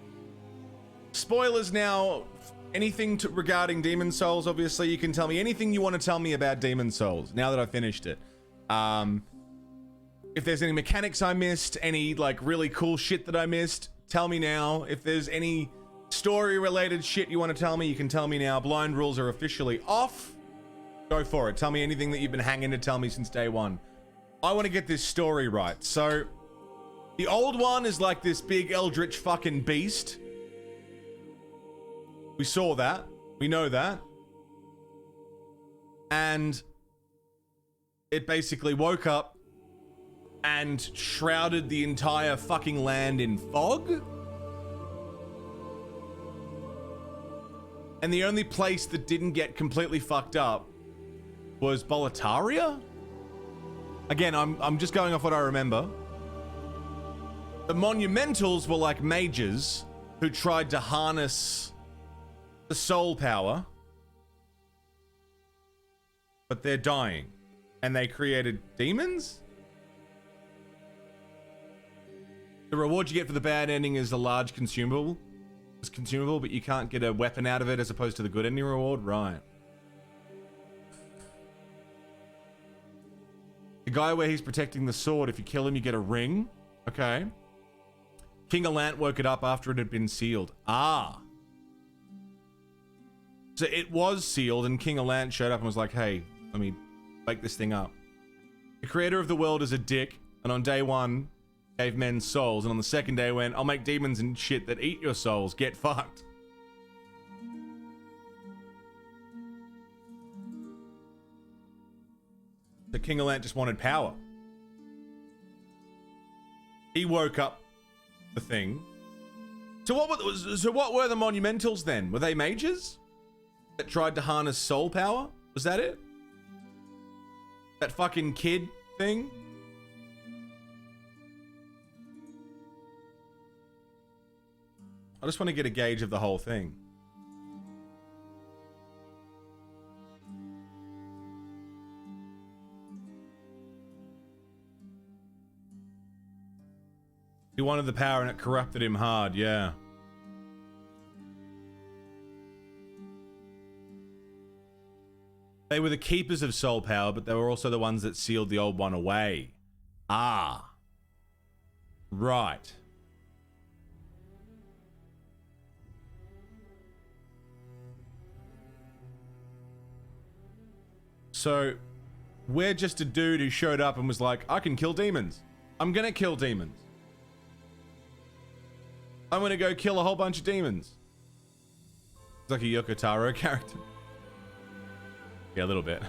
Spoilers now. Anything regarding Demon Souls, obviously, you can tell me anything you want to tell me about Demon Souls now that I've finished it. If there's any mechanics I missed, any like really cool shit that I missed, tell me now. If there's any story related shit you want to tell me, you can tell me now. Blind rules are officially off. Go for it. Tell me anything that you've been hanging to tell me since day one. I want to get this story right. So the old one is like this big eldritch fucking beast. We saw that. We know that. And it basically woke up and shrouded the entire fucking land in fog. And the only place that didn't get completely fucked up was Boletaria? Again, I'm just going off what I remember. The Monumentals were like mages who tried to harness the soul power, but they're dying, and they created demons. The reward you get for the bad ending is a large consumable. It's consumable, but you can't get a weapon out of it as opposed to the good ending reward. Right. The guy where he's protecting the sword, if you kill him, you get a ring. Okay. King Alant woke it up after it had been sealed. Ah. So it was sealed, and King Alant showed up and was like, hey, let me wake this thing up. The creator of the world is a dick, and on day one, gave men souls, and on the second day went, I'll make demons and shit that eat your souls. Get fucked. The King Alant just wanted power. He woke up the thing. So what were the Monumentals then? Were they mages that tried to harness soul power? Was that it? That fucking kid thing? I just want to get a gauge of the whole thing. He wanted the power and it corrupted him hard, yeah. They were the keepers of soul power, but they were also the ones that sealed the old one away. Ah. Right. So, we're just a dude who showed up and was like, I can kill demons. I'm gonna kill demons. I'm gonna go kill a whole bunch of demons. It's like a Yoko Taro character. Yeah, a little bit.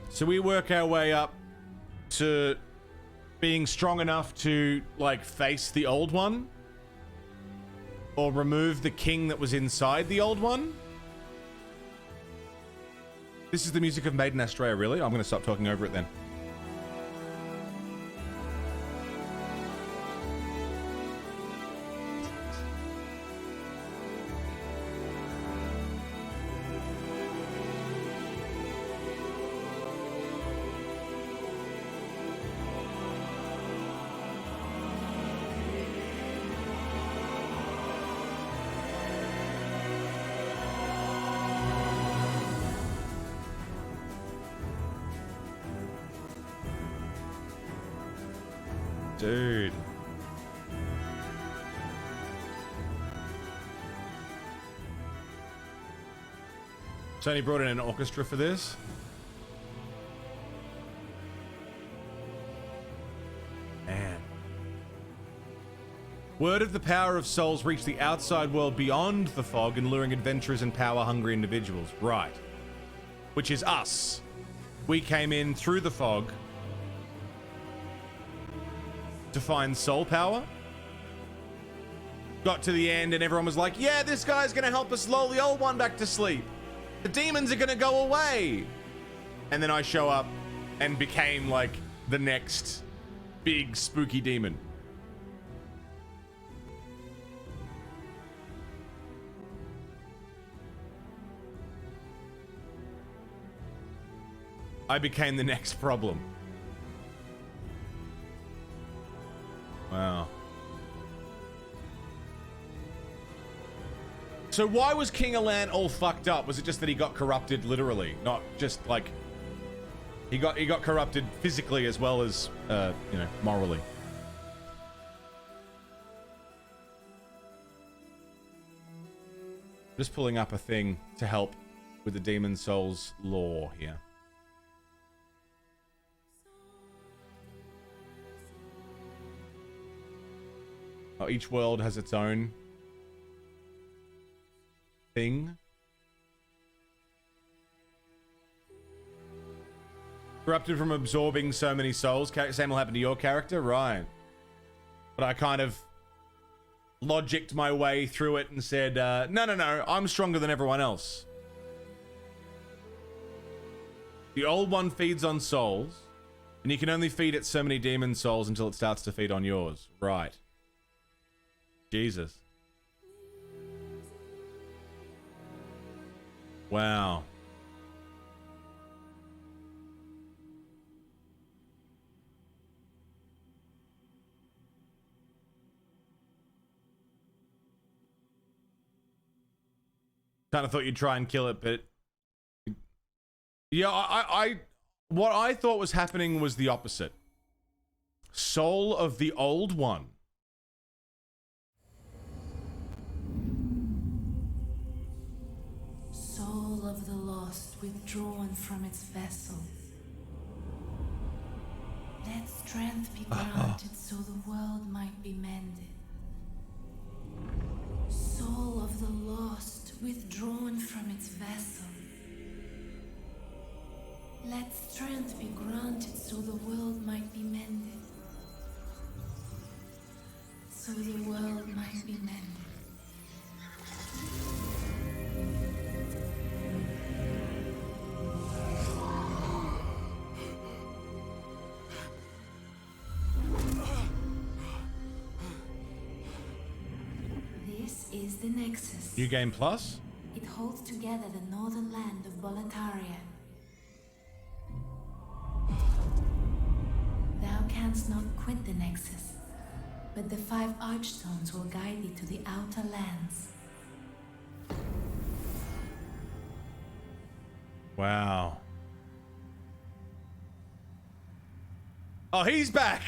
So we work our way up to being strong enough to, like, face the old one? Or remove the king that was inside the old one? This is the music of Maiden Astrea, really? I'm going to stop talking over it then. Dude. Sony brought in an orchestra for this. Man. Word of the power of souls reached the outside world beyond the fog and luring adventurers and power-hungry individuals. Right. Which is us. We came in through the fog. to find soul power. Got to the end and everyone was like, yeah, this guy's gonna help us lull the old one back to sleep. The demons are gonna go away. And then I show up and became like the next big spooky demon. I became the next problem. Wow. So why was King Alan all fucked up? Was it just that he got corrupted literally? Not just like he got corrupted physically as well as you know, morally. Just pulling up a thing to help with the Demon Souls lore here. Oh, each world has its own thing. Corrupted from absorbing so many souls. Same will happen to your character, right? But I kind of logicked my way through it and said, no, I'm stronger than everyone else. The old one feeds on souls, and you can only feed it so many demon souls until it starts to feed on yours. Right. Jesus. Wow. Kind of thought you'd try and kill it, but yeah, what I thought was happening was the opposite. Soul of the old one. Soul of the lost withdrawn from its vessel. Let strength be granted so the world might be mended. Soul of the lost withdrawn from its vessel. Let strength be granted so the world might be mended. So the world might be mended. This is the Nexus. New Game Plus? It holds together the northern land of Boletaria. Thou canst not quit the Nexus, but the 5 Archstones will guide thee to the outer lands. Wow. Oh, he's back!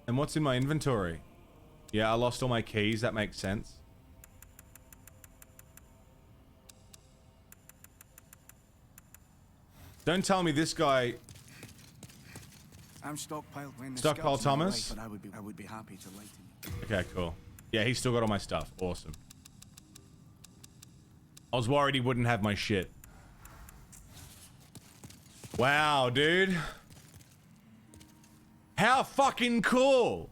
And what's in my inventory? Yeah, I lost all my keys. That makes sense. Don't tell me this guy... I'm stockpiled when the Stockpile scouts in my Thomas? life, but I would be happy to lighten you. Okay, cool. Yeah, he's still got all my stuff. Awesome. I was worried he wouldn't have my shit. Wow, dude. How fucking cool.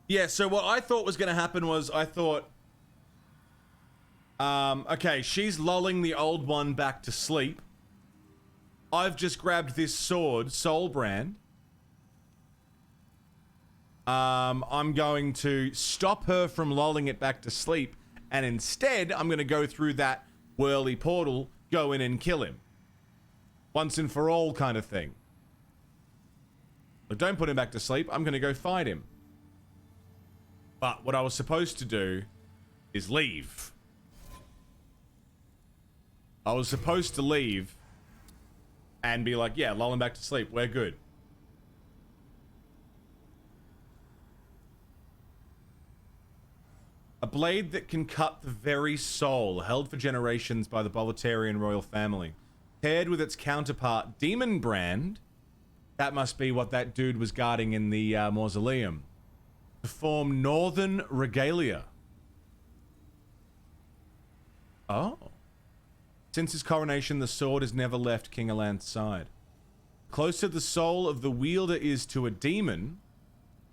Yeah, so what I thought was going to happen was I thought... okay, she's lulling the old one back to sleep. I've just grabbed this sword, Soulbrand. I'm going to stop her from lulling it back to sleep, and instead, I'm going to go through that whirly portal, go in and kill him. Once and for all kind of thing. But don't put him back to sleep, I'm going to go fight him. But what I was supposed to do is leave. I was supposed to leave and be like, yeah, lull him back to sleep, we're good. A blade that can cut the very soul, held for generations by the Boletarian royal family. Paired with its counterpart, Demon Brand. That must be what that dude was guarding in the mausoleum. To form Northern Regalia. Oh. Since his coronation, the sword has never left King Alant's side. The closer the soul of the wielder is to a demon,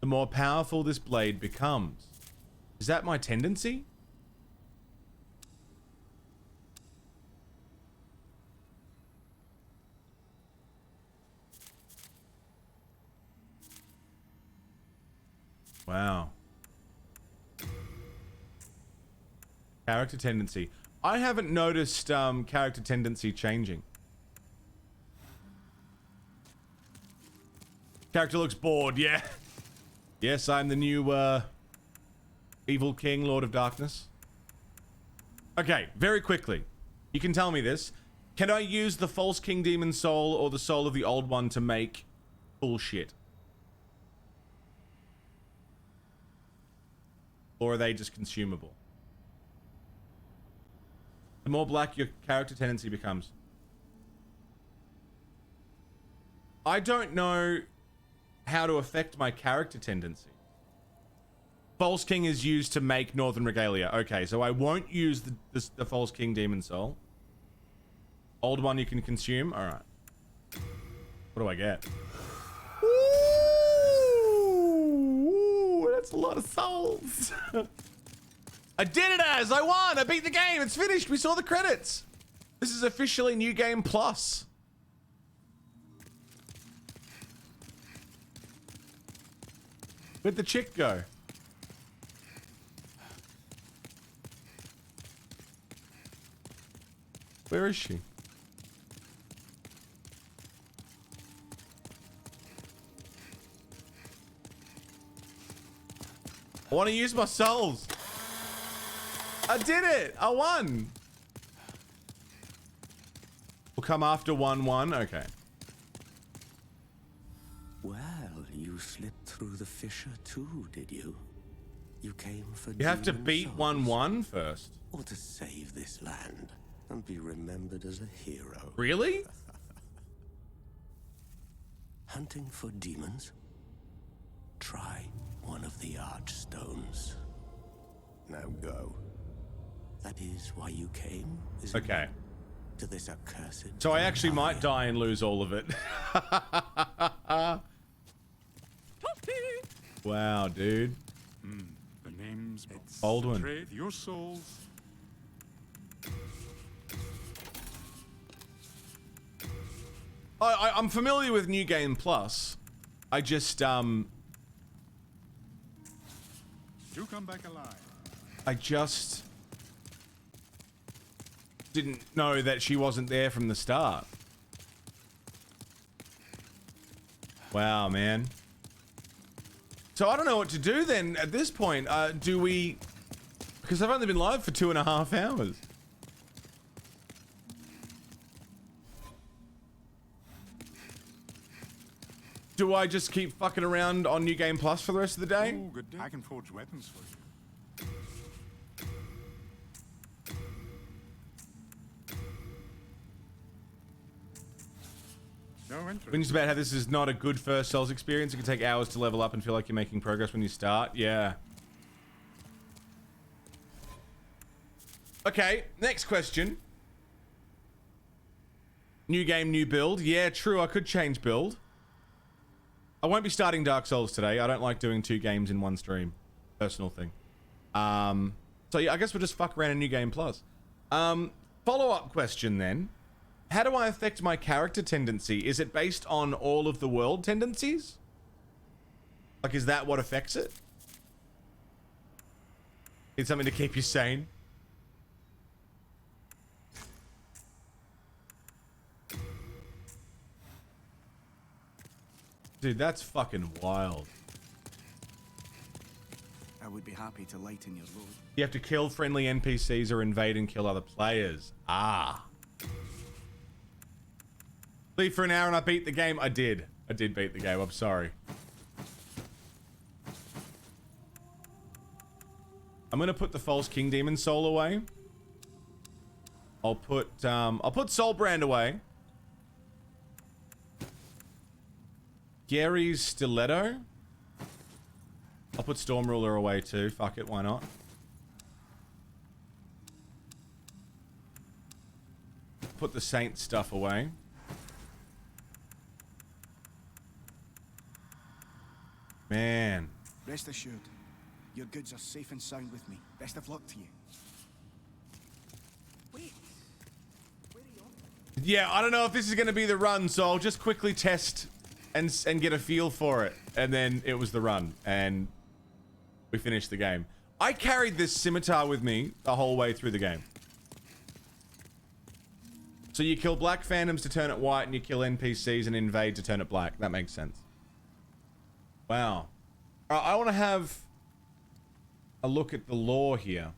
the more powerful this blade becomes. Is that my tendency? Wow. Character tendency. I haven't noticed character tendency changing. Character looks bored, yeah. Yes, I'm the new evil king, Lord of Darkness. Okay, very quickly. You can tell me this. Can I use the false king demon soul or the soul of the old one to make bullshit? Or are they just consumable? The more black your character tendency becomes. I don't know how to affect my character tendency. False King is used to make Northern Regalia. Okay, so I won't use the False King Demon Soul. Old one you can consume. All right. What do I get? Ooh, that's a lot of souls. I did it, Az! I won! I beat the game! It's finished! We saw the credits! This is officially New Game Plus. Where'd the chick go? Where is she? I want to use my souls. I did it! I won! We'll come after 1-1. Okay. Well, you slipped through the fissure too, did you? You came for You have to demon beat souls, 1-1 first. or to save this land and be remembered as a hero. Really? Hunting for demons? Try one of the archstones. Now go. That is why you came, isn't it? Okay. To this accursed... So I actually might die and lose all of it. Wow, dude. The name's Baldwin. Trade your souls. I'm familiar with New Game Plus. I just, Do come back alive. I just didn't know that she wasn't there from the start. Wow, man. So I don't know what to do then at this point. Do we... Because I've only been live for 2.5 hours. Do I just keep fucking around on New Game Plus for the rest of the day? Oh, good day. I can forge weapons for you. No interest. Whinged about how this is not a good first Souls experience. It can take hours to level up and feel like you're making progress when you start. Yeah. Okay, next question. New game, new build. Yeah, true, I could change build. I won't be starting Dark Souls today. I don't like doing 2 games in one stream. Personal thing. So yeah, I guess we'll just fuck around in New Game Plus. Follow-up question then. How do I affect my character tendency? Is it based on all of the world tendencies? Like, is that what affects it? It's something to keep you sane. Dude, that's fucking wild. I would be happy to lighten your load. You have to kill friendly NPCs or invade and kill other players. Ah. Leave for an hour and I beat the game. I did. I did beat the game. I'm sorry. I'm gonna put the False King Demon Soul away. I'll put Soul Brand away. Gary's Stiletto. I'll put Storm Ruler away too. Fuck it, why not? put the saint stuff away. Man. Rest assured, your goods are safe and sound with me. Best of luck to you. Wait. Yeah, I don't know if this is going to be the run, so I'll just quickly test and get a feel for it. And then it was the run, and we finished the game. I carried this scimitar with me the whole way through the game. So you kill black phantoms to turn it white, and you kill NPCs and invade to turn it black. That makes sense. Wow. I want to have a look at the lore here.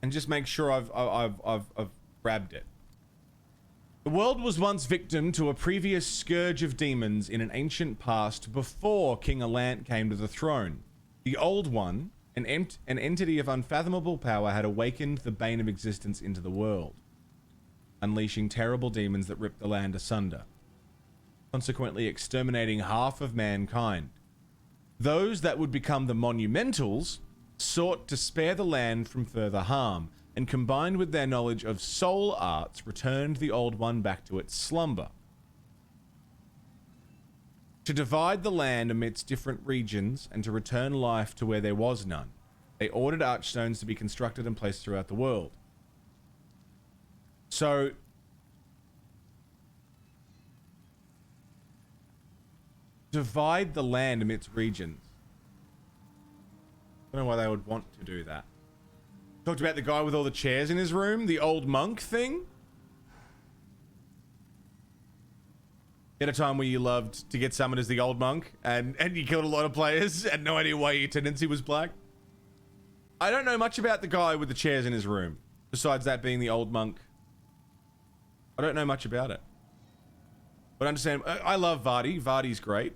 And just make sure I've grabbed it. The world was once victim to a previous scourge of demons in an ancient past before King Alant came to the throne. The Old One, an entity of unfathomable power, had awakened the bane of existence into the world, unleashing terrible demons that ripped the land asunder, consequently exterminating half of mankind. Those that would become the Monumentals sought to spare the land from further harm, and combined with their knowledge of soul arts, returned the Old One back to its slumber. To divide the land amidst different regions and to return life to where there was none, they ordered archstones to be constructed and placed throughout the world. So, divide the land amidst regions. I don't know why they would want to do that. Talked about the guy with all the chairs in his room, the old monk thing. At a time where you loved to get summoned as the old monk, and you killed a lot of players, and no idea why your tendency was black. I don't know much about the guy with the chairs in his room, besides that being the old monk. I don't know much about it. But understand, I love Vardy. Vardy's great.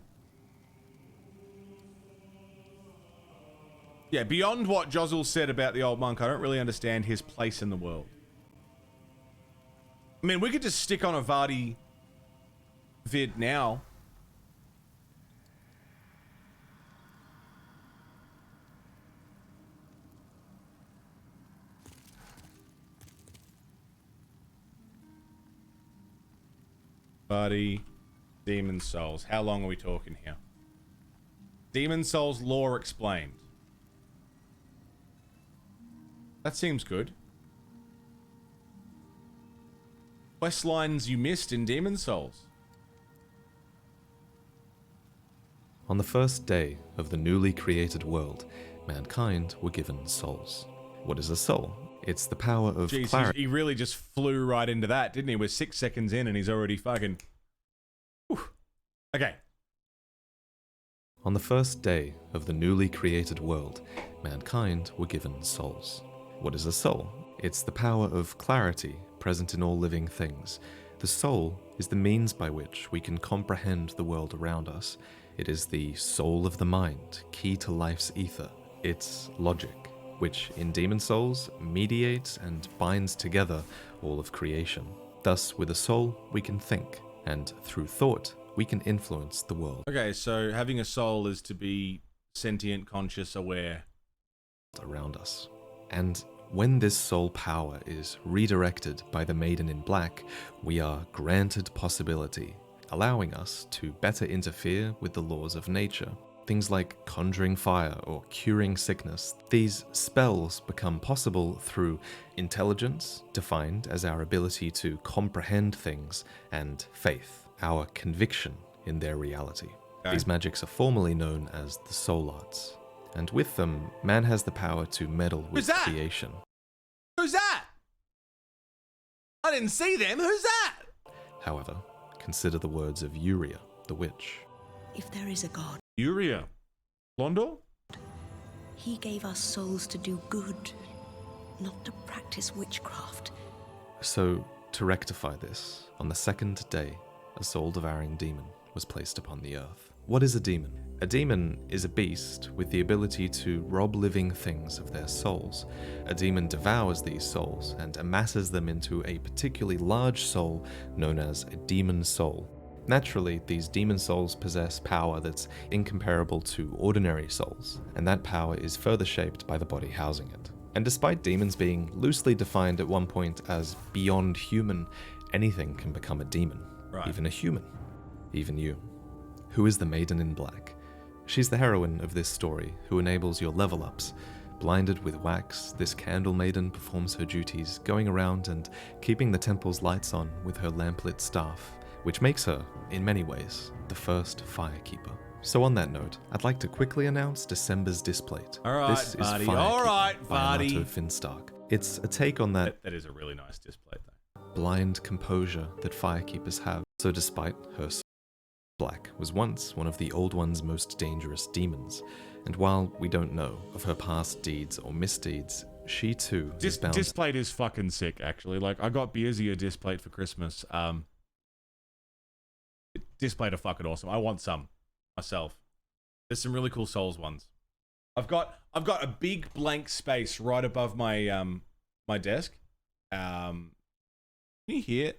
Yeah, beyond what Jozzle said about the old monk, I don't really understand his place in the world. I mean, we could just stick on a Vardy vid now. Vardy, Demon Souls. How long are we talking here? Demon Souls lore explained. That seems good. Quest lines you missed in Demon Souls. On the first day of the newly created world, mankind were given souls. What is a soul? It's the power of clarity. He really just flew right into that, didn't he? We're 6 seconds in and he's already fucking... Whew. Okay. On the first day of the newly created world, mankind were given souls. What is a soul? It's the power of clarity present in all living things. The soul is the means by which we can comprehend the world around us. It is the soul of the mind, key to life's ether. It's logic, which in Demon Souls mediates and binds together all of creation. Thus, with a soul, we can think, and through thought, we can influence the world. Okay, so having a soul is to be sentient, conscious, aware. Around us. And when this soul power is redirected by the Maiden in Black, we are granted possibility, allowing us to better interfere with the laws of nature. Things like conjuring fire or curing sickness. These spells become possible through intelligence, defined as our ability to comprehend things, and faith, our conviction in their reality. Okay. These magics are formally known as the soul arts. And with them, man has the power to meddle with creation. Who's that? I didn't see them. Who's that? However, consider the words of Uria, the witch. If there is a god, Uria. Londor? He gave us souls to do good, not to practice witchcraft. So, to rectify this, on the second day, a soul-devouring demon was placed upon the earth. What is a demon? A demon is a beast with the ability to rob living things of their souls. A demon devours these souls and amasses them into a particularly large soul known as a demon soul. Naturally, these demon souls possess power that's incomparable to ordinary souls, and that power is further shaped by the body housing it. And despite demons being loosely defined at one point as beyond human, anything can become a demon. Right. Even a human. Even you. Who is the Maiden in Black? She's the heroine of this story, who enables your level ups. Blinded with wax, this candle maiden performs her duties, going around and keeping the temple's lights on with her lamplit staff, which makes her, in many ways, the first firekeeper. So on that note, I'd like to quickly announce December's Displate. All right, This is buddy. Firekeeper All right, by buddy. Anato Finstark. It's a take on that That is a really nice display, though. blind composure that firekeepers have. So despite her Black was once one of the Old One's most dangerous demons, and while we don't know of her past deeds or misdeeds, she too is bound. Displate is fucking sick, actually. Like, I got Beersy a Displate for Christmas. Displate are fucking awesome. I want some myself. There's some really cool Souls ones. I've got a big blank space right above my my desk. Can you hear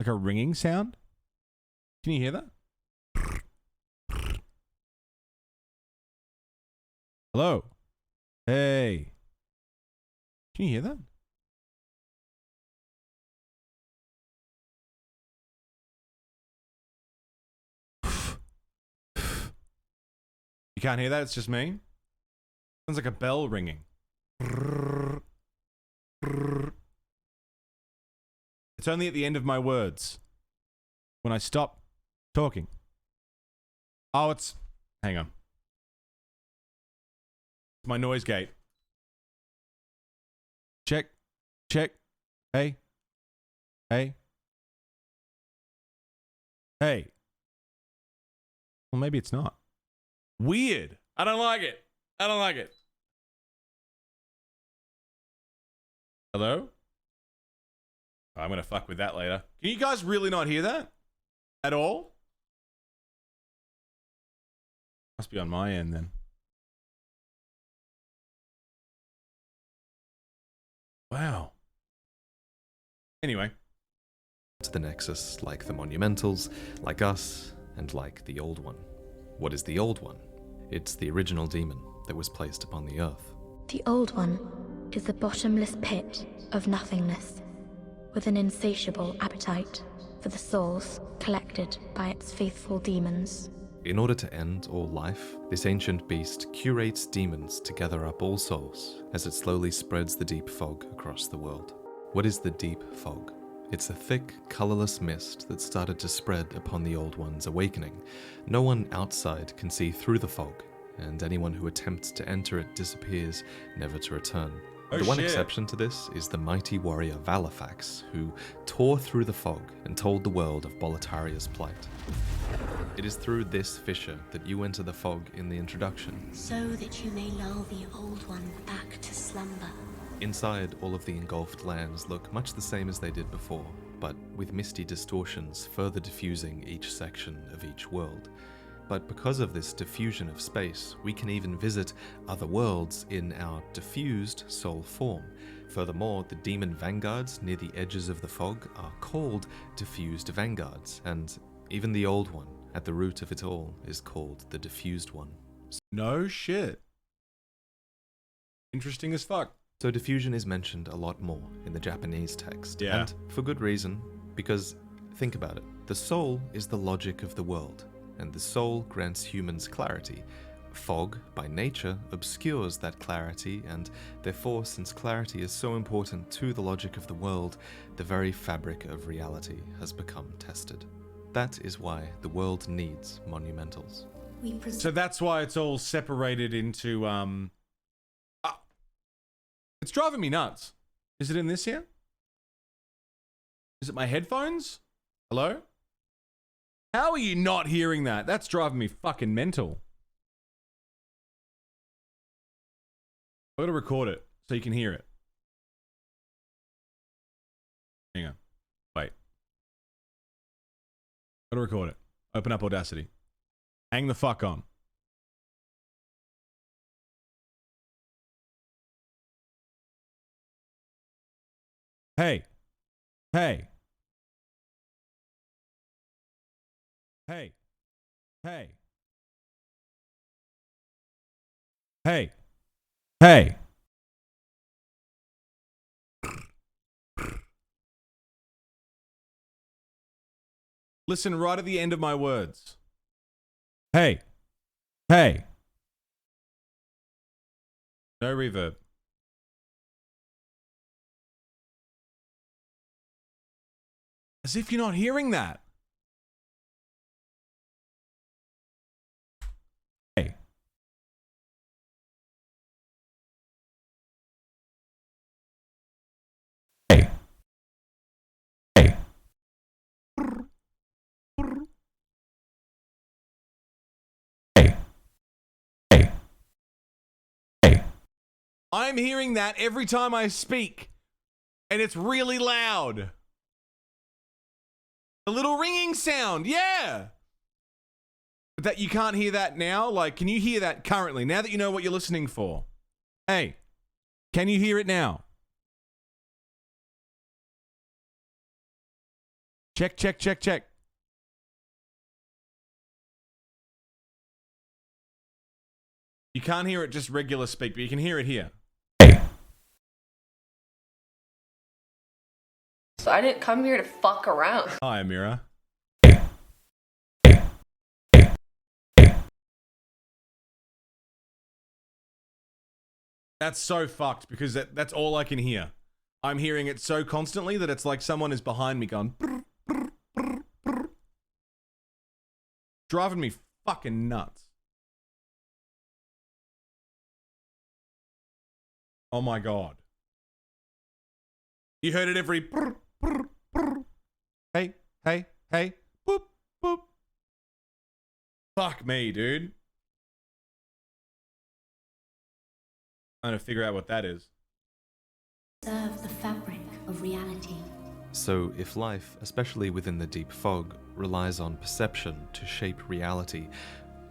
like a ringing sound? Can you hear that? Hello. Hey. Can you hear that? You can't hear that? It's just me? Sounds like a bell ringing. It's only at the end of my words. When I stop talking. Oh, it's... Hang on. It's my noise gate. Check. Check. Hey. Hey. Hey. Well, maybe it's not. Weird. I don't like it. I don't like it. Hello? I'm gonna fuck with that later. Can you guys really not hear that? At all? Must be on my end then. Wow. Anyway. To the Nexus, like the Monumentals, like us, and like the Old One. What is the Old One? It's the original demon that was placed upon the earth. The Old One is the bottomless pit of nothingness, with an insatiable appetite for the souls collected by its faithful demons. In order to end all life, this ancient beast curates demons to gather up all souls as it slowly spreads the deep fog across the world. What is the deep fog? It's a thick, colorless mist that started to spread upon the Old One's awakening. No one outside can see through the fog, and anyone who attempts to enter it disappears, never to return. Oh, the one shit. exception to this is the mighty warrior Valifax, who tore through the fog and told the world of Boletaria's plight. It is through this fissure that you enter the fog in the introduction. So that you may lull the Old One back to slumber. Inside, all of the engulfed lands look much the same as they did before, but with misty distortions further diffusing each section of each world. But because of this diffusion of space, we can even visit other worlds in our diffused soul form. Furthermore, the demon vanguards near the edges of the fog are called diffused vanguards, and even the Old One, at the root of it all, is called the diffused one. No shit. Interesting as fuck. So diffusion is mentioned a lot more in the Japanese text, Yeah. and for good reason, because think about it, the soul is the logic of the world, and the soul grants humans clarity. Fog, by nature, obscures that clarity, and therefore, since clarity is so important to the logic of the world, the very fabric of reality has become tested. That is why the world needs monumentals. So that's why it's all separated into it's driving me nuts. Is it in this here? Is it my headphones? Hello? How are you not hearing that? That's driving me fucking mental. I gotta record it so you can hear it. Hang on. Wait. Gotta record it. Open up Audacity. Hang the fuck on. Hey. Hey. Hey. Hey. Hey. Hey. Listen right at the end of my words. Hey. Hey. No reverb. As if you're not hearing that. Hey. Hey. Hey. Hey. Hey. Hey. I'm hearing that every time I speak. And it's really loud. A little ringing sound, yeah. But that you can't hear that now? Like, can you hear that currently? Now that you know what you're listening for. Hey, can you hear it now? Check, check, check, check. You can't hear it just regular speak, but you can hear it here. So I didn't come here to fuck around. Hi, Amira. That's so fucked because that's all I can hear. I'm hearing it so constantly that it's like someone is behind me going... driving me fucking nuts. Oh my god. You heard it every... Hey, hey, hey, boop, boop. Fuck me, dude. I'm trying to figure out what that is. Serve the fabric of reality. So, if life, especially within the deep fog, relies on perception to shape reality,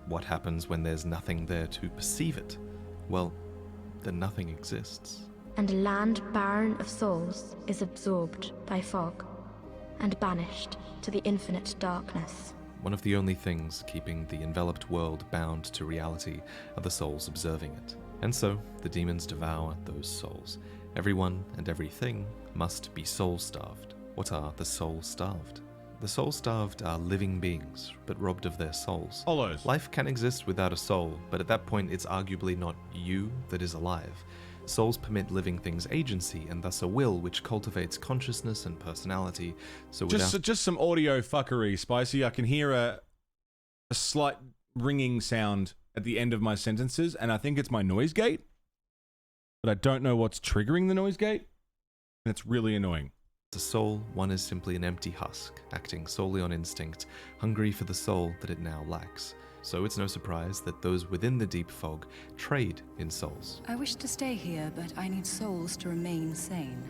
what happens when there's nothing there to perceive it? Well, then nothing exists. And a land barren of souls is absorbed by fog and banished to the infinite darkness. One of the only things keeping the enveloped world bound to reality are the souls observing it. And so, the demons devour those souls. Everyone and everything must be soul-starved. What are the soul-starved? The soul-starved are living beings, but robbed of their souls. Follows. Life can exist without a soul, but at that point it's arguably not you that is alive. Souls permit living things agency and thus a will which cultivates consciousness and personality. So just some audio fuckery, Spicy. I can hear a slight ringing sound at the end of my sentences, and I think it's my noise gate. But I don't know what's triggering the noise gate, and it's really annoying. The soul, one is simply an empty husk, acting solely on instinct, hungry for the soul that it now lacks. So it's no surprise that those within the deep fog trade in souls. I wish to stay here, but I need souls to remain sane.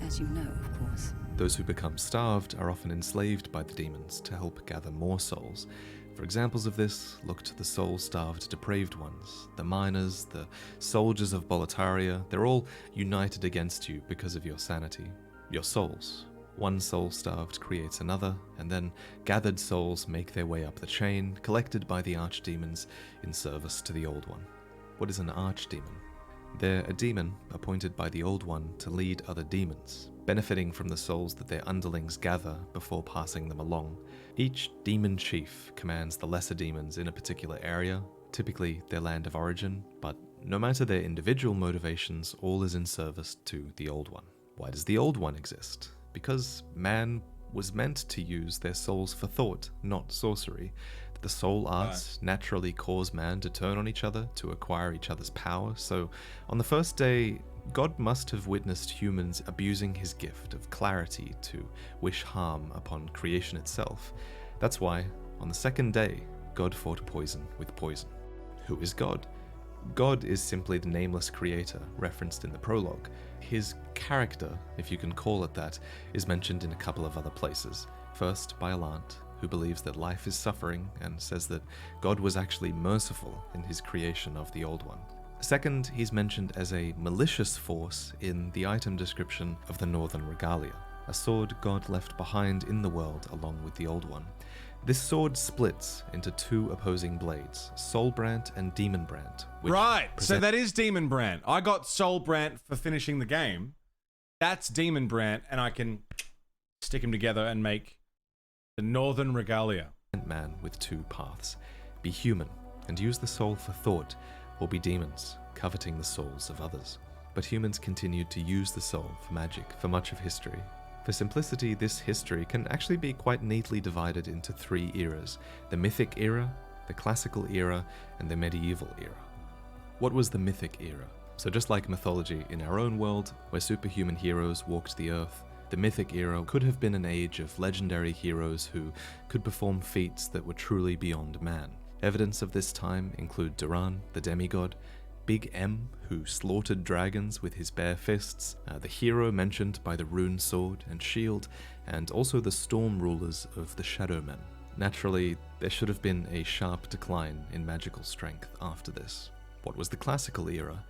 As you know, of course. Those who become starved are often enslaved by the demons to help gather more souls. For examples of this, look to the soul-starved depraved ones. The miners, the soldiers of Boletaria, they're all united against you because of your sanity. Your souls. One soul-starved creates another, and then gathered souls make their way up the chain, collected by the archdemons in service to the Old One. What is an archdemon? They're a demon appointed by the Old One to lead other demons, benefiting from the souls that their underlings gather before passing them along. Each demon chief commands the lesser demons in a particular area, typically their land of origin, but no matter their individual motivations, all is in service to the Old One. Why does the Old One exist? Because man was meant to use their souls for thought, not sorcery. The soul arts naturally cause man to turn on each other, to acquire each other's power. So, on the first day, God must have witnessed humans abusing his gift of clarity to wish harm upon creation itself. That's why, on the second day, God fought poison with poison. Who is God? God is simply the nameless creator referenced in the prologue. His character, if you can call it that, is mentioned in a couple of other places. First, by Alant, who believes that life is suffering and says that God was actually merciful in his creation of the Old One. Second, he's mentioned as a malicious force in the item description of the Northern Regalia, a sword God left behind in the world along with the Old One. This sword splits into two opposing blades, Soulbrand and Demonbrand. Right, so that is Demonbrand. I got Soulbrand for finishing the game. That's Demonbrand, and I can stick them together and make the Northern Regalia. Man with two paths. Be human and use the soul for thought, or be demons, coveting the souls of others. But humans continued to use the soul for magic for much of history. For simplicity, this history can actually be quite neatly divided into three eras: the Mythic era, the Classical era, and the Medieval era. What was the Mythic era? So just like mythology in our own world, where superhuman heroes walked the earth, the Mythic era could have been an age of legendary heroes who could perform feats that were truly beyond man. Evidence of this time include Duran, the demigod, Big M, who slaughtered dragons with his bare fists, the hero mentioned by the rune sword and shield, and also the storm rulers of the Shadow Men. Naturally, there should have been a sharp decline in magical strength after this. What was the Classical era?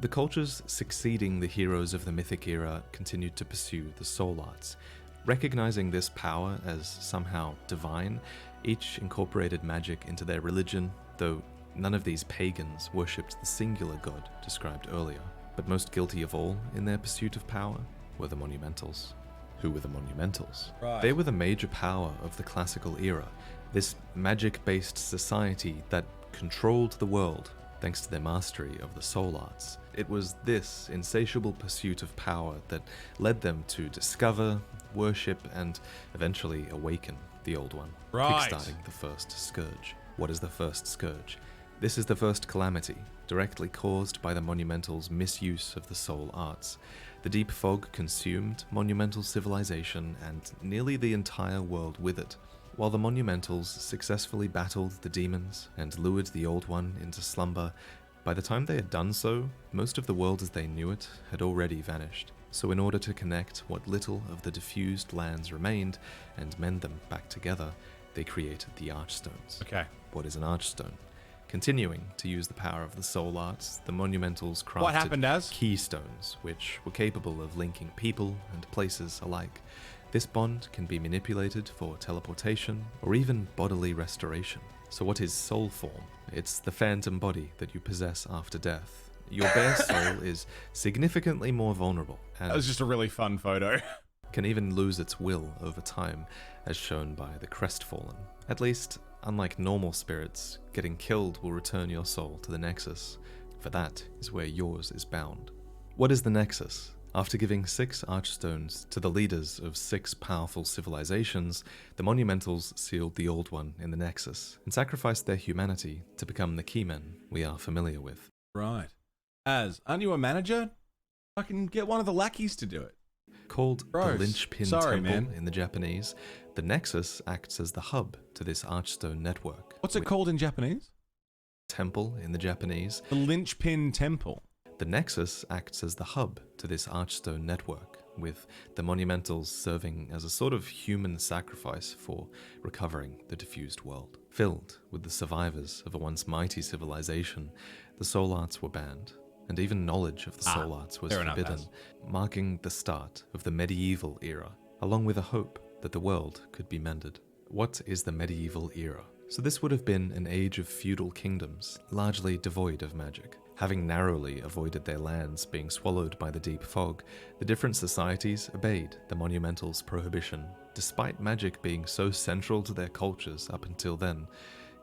The cultures succeeding the heroes of the Mythic era continued to pursue the soul arts. Recognizing this power as somehow divine, each incorporated magic into their religion, though none of these pagans worshipped the singular god described earlier. But most guilty of all in their pursuit of power were the Monumentals. Who were the Monumentals? Right. They were the major power of the Classical era, this magic-based society that controlled the world thanks to their mastery of the soul arts. It was this insatiable pursuit of power that led them to discover, worship, and eventually awaken the Old One, Right. kickstarting the first scourge. What is the first scourge? This is the first calamity, directly caused by the Monumentals' misuse of the soul arts. The deep fog consumed monumental civilization and nearly the entire world with it. While the Monumentals successfully battled the demons and lured the Old One into slumber, by the time they had done so, most of the world as they knew it had already vanished. So in order to connect what little of the diffused lands remained and mend them back together, they created the Archstones. Okay. What is an Archstone? Continuing to use the power of the soul arts, the Monumentals crafted What happened as? keystones, which were capable of linking people and places alike. This bond can be manipulated for teleportation or even bodily restoration. So what is soul form? It's the phantom body that you possess after death. Your bare soul is significantly more vulnerable, and That was just a really fun photo. can even lose its will over time, as shown by the Crestfallen. At least, unlike normal spirits, getting killed will return your soul to the Nexus, for that is where yours is bound. What is the Nexus? After giving 6 Archstones to the leaders of 6 powerful civilizations, the Monumentals sealed the Old One in the Nexus and sacrificed their humanity to become the Keymen we are familiar with. Right. Aren't you a manager? I can get one of the lackeys to do it. Called Gross. the Linchpin Sorry, Temple man. in the Japanese, the Nexus acts as the hub to this Archstone network. What's it called in Japanese? Temple in the Japanese. The Linchpin Temple. The Nexus acts as the hub to this Archstone network, with the Monumentals serving as a sort of human sacrifice for recovering the diffused world. Filled with the survivors of a once mighty civilization, the soul arts were banned, and even knowledge of the soul arts was fair enough, forbidden, marking the start of the medieval era, along with a hope that the world could be mended. What is the medieval era? So this would have been an age of feudal kingdoms, largely devoid of magic. Having narrowly avoided their lands being swallowed by the deep fog, the different societies obeyed the Monumentals' prohibition, despite magic being so central to their cultures up until then.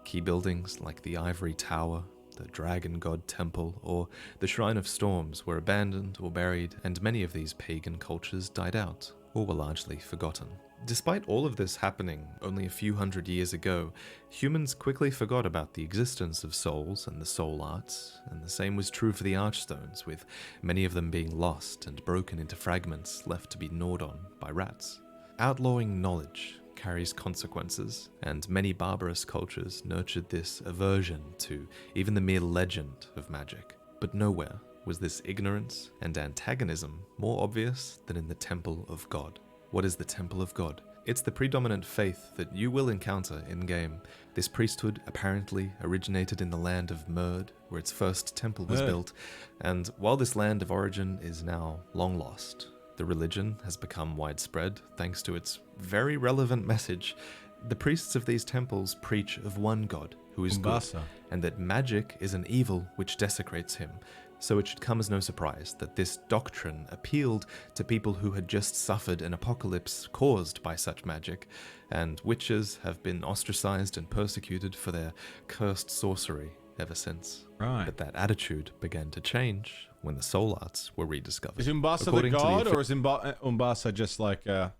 Key buildings like the Ivory Tower, the Dragon God Temple, or the Shrine of Storms were abandoned or buried, and many of these pagan cultures died out, or were largely forgotten. Despite all of this happening only a few hundred years ago, humans quickly forgot about the existence of souls and the soul arts, and the same was true for the Archstones, with many of them being lost and broken into fragments left to be gnawed on by rats. Outlawing knowledge carries consequences, and many barbarous cultures nurtured this aversion to even the mere legend of magic. But nowhere was this ignorance and antagonism more obvious than in the Temple of God. What is the Temple of God? It's the predominant faith that you will encounter in-game. This priesthood apparently originated in the land of Merd, where its first temple was built, and while this land of origin is now long lost, the religion has become widespread thanks to its very relevant message The priests of these temples preach of one God who is good, and that magic is an evil which desecrates him. So it should come as no surprise that this doctrine appealed to people who had just suffered an apocalypse caused by such magic, and witches have been ostracized and persecuted for their cursed sorcery ever since. Right. But that attitude began to change when the soul arts were rediscovered. Is Umbasa the According to god, or is Umbasa just like a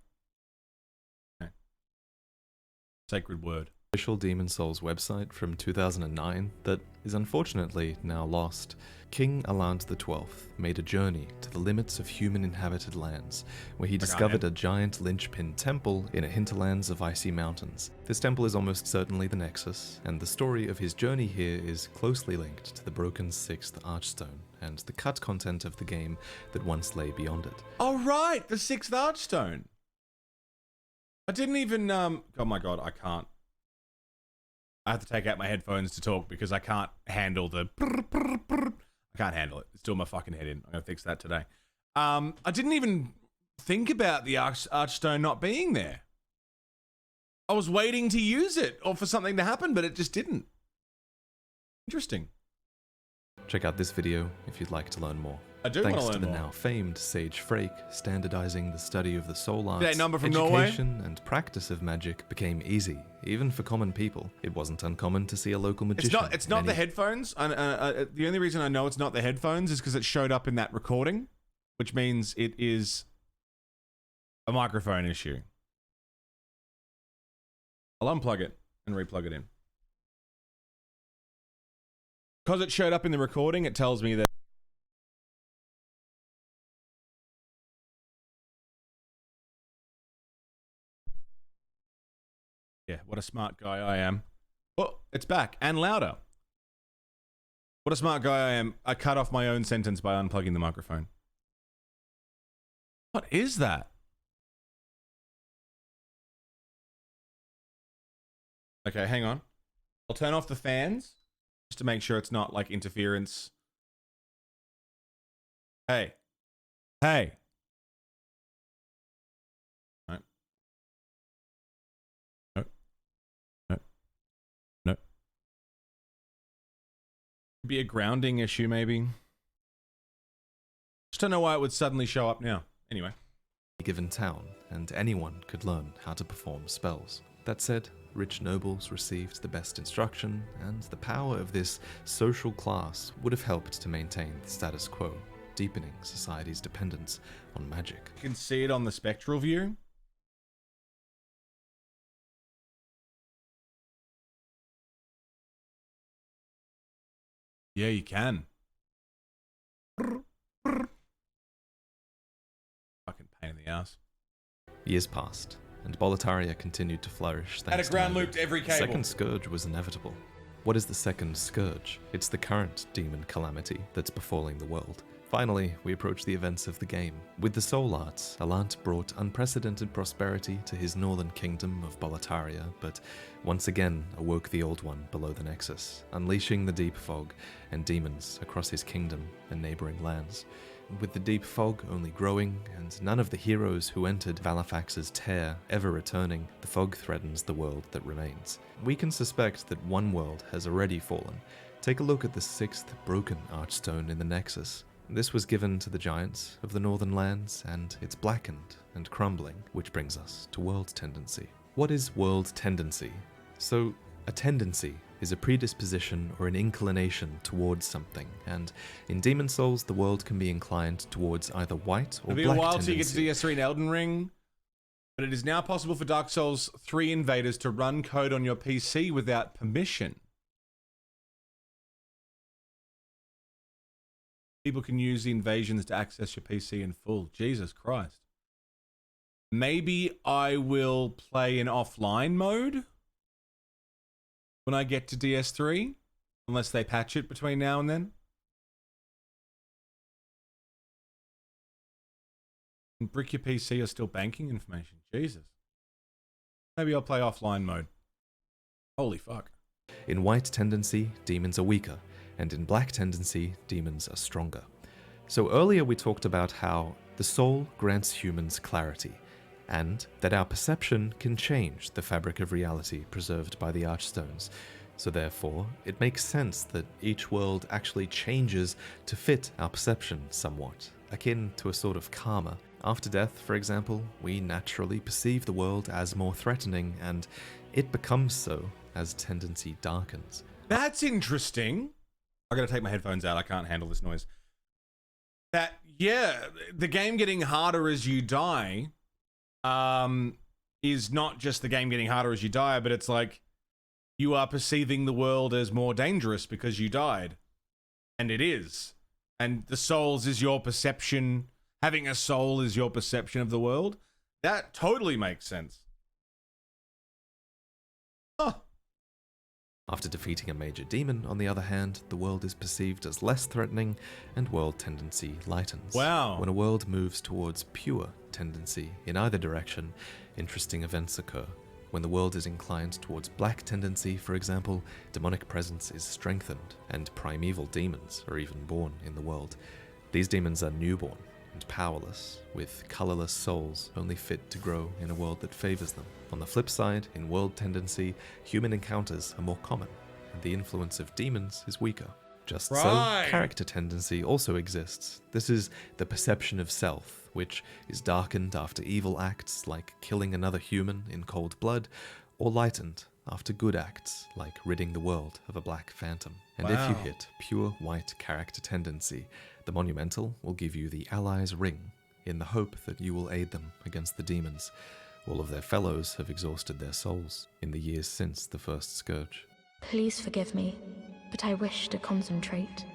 sacred word? Official Demon Souls website from 2009 that is unfortunately now lost. King Allant XII made a journey to the limits of human inhabited lands, where he discovered a giant linchpin temple in a hinterlands of icy mountains. This temple is almost certainly the Nexus, and the story of his journey here is closely linked to the broken 6th Archstone and the cut content of the game that once lay beyond it. Oh right, the 6th Archstone. I didn't even oh my god, I can't. I have to take out my headphones to talk because I can't handle the I can't handle it. It's doing my fucking head in. I'm gonna fix that today. I didn't even think about the Archstone not being there. I was waiting to use it or for something to happen, but it just didn't. Interesting. Check out this video if you'd like to learn more. I do want to Thanks learn to the more. now famed Sage Frake, standardizing the study of the soul arts, That number from Norway? education and practice of magic became easy, even for common people. It wasn't uncommon to see a local magician. It's not the headphones. The only reason I know it's not the headphones is because it showed up in that recording, which means it is a microphone issue. I'll unplug it and replug it in. Because it showed up in the recording, it tells me that yeah, what a smart guy I am. Oh, it's back and louder. What a smart guy I am. I cut off my own sentence by unplugging the microphone. What is that? Okay, hang on. I'll turn off the fans just to make sure it's not like interference. Hey. Hey. No. No. No. No. Be a grounding issue, maybe. Just don't know why it would suddenly show up now. Anyway. Given town, and anyone could learn how to perform spells. That said, rich nobles received the best instruction, and the power of this social class would have helped to maintain the status quo, deepening society's dependence on magic. You can see it on the spectral view. Yeah, you can. Fucking pain in the ass. Years passed, and Boletaria continued to flourish thanks Had a to ground magic. looped every The cable. second scourge was inevitable. What is the second scourge? It's the current demon calamity that's befalling the world. Finally, we approach the events of the game. With the soul arts, Allant brought unprecedented prosperity to his northern kingdom of Boletaria, but once again awoke the old one below the Nexus, unleashing the deep fog and demons across his kingdom and neighboring lands. With the deep fog only growing, and none of the heroes who entered Valifax's tear ever returning, the fog threatens the world that remains. We can suspect that one world has already fallen. Take a look at the 6th broken archstone in the Nexus. This was given to the giants of the northern lands, and it's blackened and crumbling, which brings us to world tendency. What is world tendency? So, a tendency is a predisposition or an inclination towards something, and in Demon Souls, the world can be inclined towards either white or It'll be black a while tendency. till you get to DS3 and Elden Ring, but it is now possible for Dark Souls 3 invaders to run code on your PC without permission. People can use the invasions to access your PC in full. Jesus Christ. Maybe I will play in offline mode when I get to DS3, unless they patch it between now and then. And brick your PC are still banking information. Jesus. Maybe I'll play offline mode. Holy fuck. In white tendency, demons are weaker, and in black tendency, demons are stronger. So earlier we talked about how the soul grants humans clarity, and that our perception can change the fabric of reality preserved by the Archstones. So therefore, it makes sense that each world actually changes to fit our perception somewhat, akin to a sort of karma. After death, for example, we naturally perceive the world as more threatening, and it becomes so as tendency darkens. That's interesting. I gotta take my headphones out. I can't handle this noise. That, yeah, the game getting harder as you die is not just the game getting harder as you die, but it's like you are perceiving the world as more dangerous because you died. And it is. And the souls is your perception. Having a soul is your perception of the world. That totally makes sense. Huh. After defeating a major demon, on the other hand, the world is perceived as less threatening and world tendency lightens. Wow. When a world moves towards pure tendency in either direction, interesting events occur. When the world is inclined towards black tendency, for example, demonic presence is strengthened, and primeval demons are even born in the world. These demons are newborn and powerless, with colorless souls only fit to grow in a world that favors them. On the flip side, in world tendency, human encounters are more common, and the influence of demons is weaker. Just so, character tendency also exists. This is the perception of self, which is darkened after evil acts like killing another human in cold blood, or lightened after good acts like ridding the world of a black phantom. And if you hit pure white character tendency, the Monumental will give you the Allies' Ring, in the hope that you will aid them against the demons. All of their fellows have exhausted their souls in the years since the first scourge. Please forgive me, but I wish to concentrate.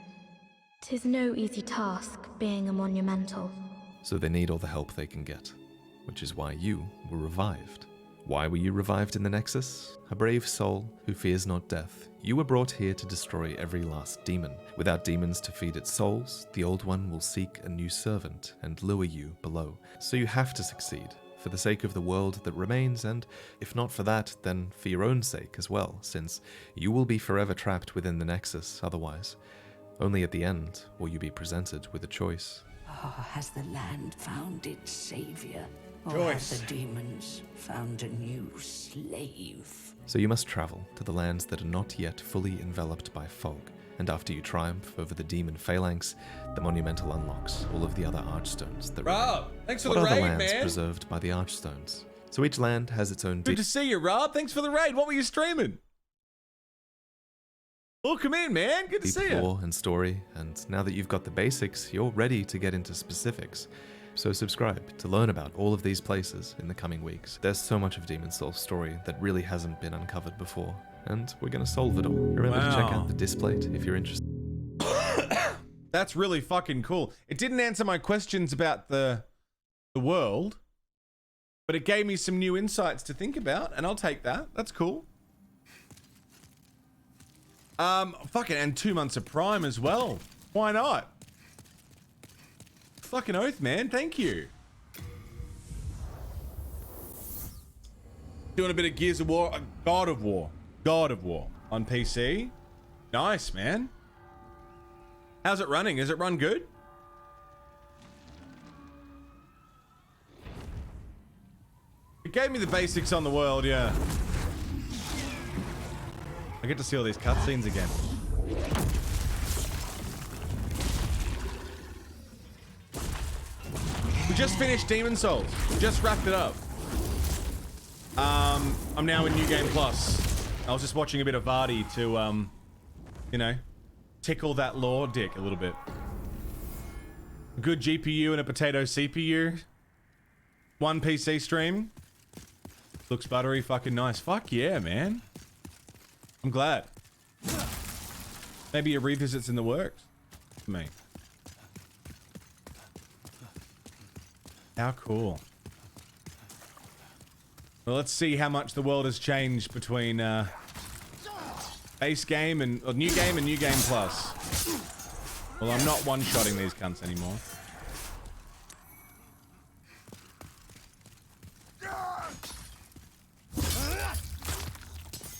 'Tis no easy task being a Monumental. So they need all the help they can get, which is why you were revived. Why were you revived in the Nexus? A brave soul who fears not death. You were brought here to destroy every last demon. Without demons to feed its souls, the old one will seek a new servant and lure you below. So you have to succeed, for the sake of the world that remains, and if not for that, then for your own sake as well, since you will be forever trapped within the Nexus otherwise. Only at the end will you be presented with a choice. Oh, has the land found its savior? Or have the demons found a new slave? So you must travel to the lands that are not yet fully enveloped by fog, and after you triumph over the demon phalanx, the Monumental unlocks all of the other Archstones that remain. Thanks for what the are raid, the lands man. preserved by the Archstones? So each land has its own... Good to see you, Rob. Thanks for the raid. What were you streaming? Welcome in, man. Good to see you. Lore and story, and now that you've got the basics, you're ready to get into specifics. So subscribe to learn about all of these places in the coming weeks. There's so much of Demon's Souls story that really hasn't been uncovered before, and we're going to solve it all. Remember to check out the Displate if you're interested. That's really fucking cool. It didn't answer my questions about the world, but it gave me some new insights to think about, and I'll take that. That's cool. Fucking, and 2 months of Prime as well. Why not? Fucking oath, man. Thank you. Doing a bit of Gears of War, God of War on PC. Nice, man. How's it running? Is it run good? It gave me the basics on the world, yeah. I get to see all these cutscenes again. We just finished Demon's Souls. We just wrapped it up. I'm now in New Game Plus. I was just watching a bit of Vardy to, you know, tickle that lore dick a little bit. A good GPU and a potato CPU. One PC stream. Looks buttery fucking nice. Fuck yeah, man. I'm glad. Maybe a revisit's in the works for me. How cool. Well, let's see how much the world has changed between base game and new game and New Game Plus. Well, I'm not one-shotting these cunts anymore.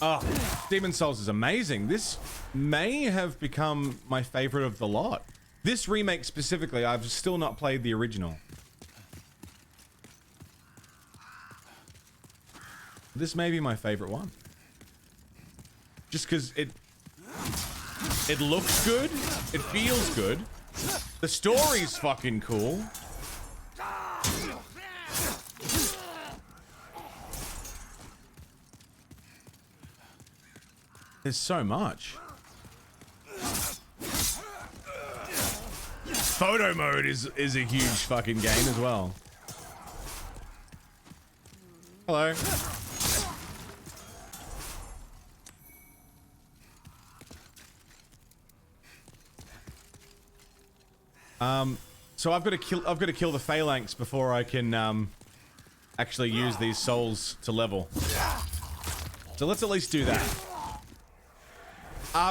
Oh, Demon's Souls is amazing. This may have become my favorite of the lot. This remake specifically, I've still not played the original. This may be my favorite one. Just because it looks good, it feels good, the story's fucking cool. There's so much. Photo mode is a huge fucking game as well. Hello. So I've got to kill the phalanx before I can actually use these souls to level. So let's at least do that.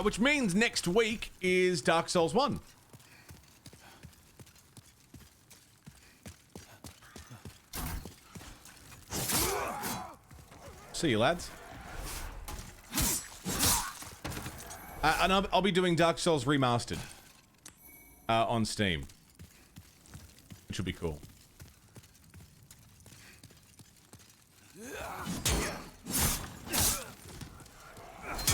Which means next week is Dark Souls 1. See you, lads. And I'll be doing Dark Souls Remastered on Steam, which will be cool.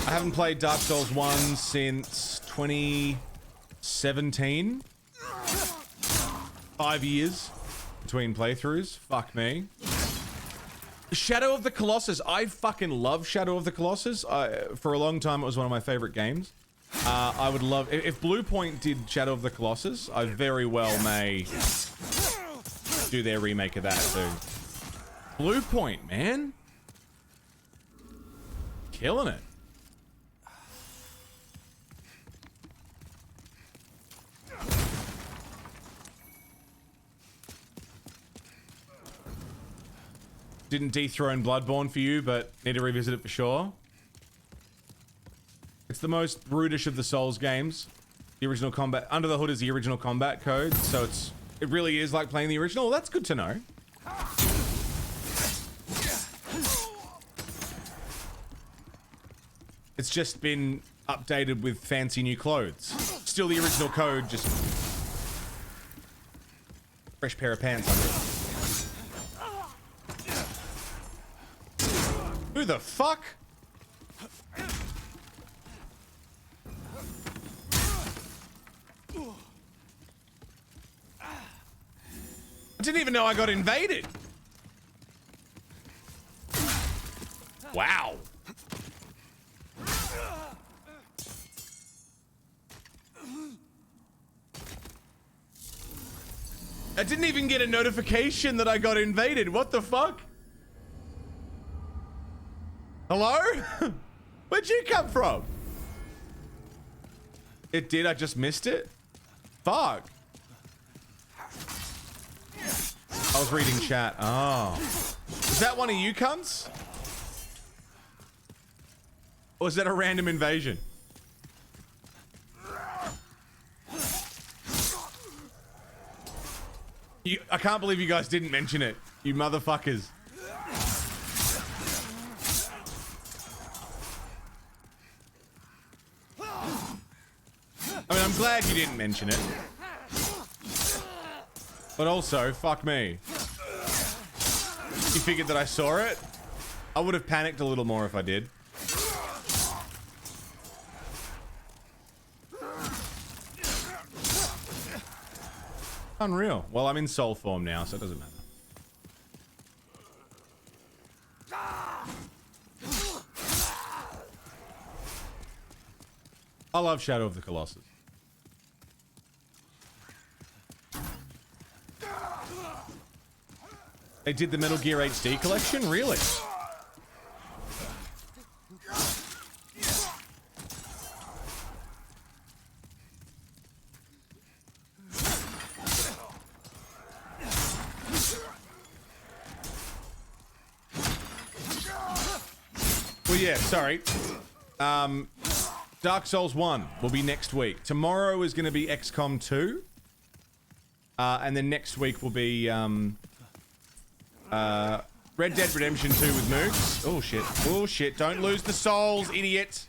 I haven't played Dark Souls 1 since 2017. 5 years between playthroughs. Fuck me. Shadow of the Colossus. I fucking love Shadow of the Colossus. For a long time, it was one of my favorite games. I would love... If Blue Point did Shadow of the Colossus, I very well may do their remake of that too. Blue Point, man. Killing it. Didn't dethrone Bloodborne for you, but need to revisit it for sure. It's the most brutish of the Souls games. The original combat... Under the Hood is the original combat code, so it really is like playing the original. Well, that's good to know. It's just been updated with fancy new clothes. Still the original code, just... fresh pair of pants under it. Who the fuck? I didn't even know I got invaded. Wow. I didn't even get a notification that I got invaded. What the fuck? Hello? Where'd you come from? It did, I just missed it? Fuck. I was reading chat. Oh. Is that one of you cunts? Or is that a random invasion? I can't believe you guys didn't mention it. You motherfuckers. I mean, I'm glad you didn't mention it. But also, fuck me. You figured that I saw it? I would have panicked a little more if I did. Unreal. Well, I'm in soul form now, so it doesn't matter. I love Shadow of the Colossus. They did the Metal Gear HD collection? Really? Well, yeah, sorry. Dark Souls 1 will be next week. Tomorrow is going to be XCOM 2. And then next week will be Red Dead Redemption 2 with Mooks. Oh shit. Oh shit. Don't lose the souls, idiot.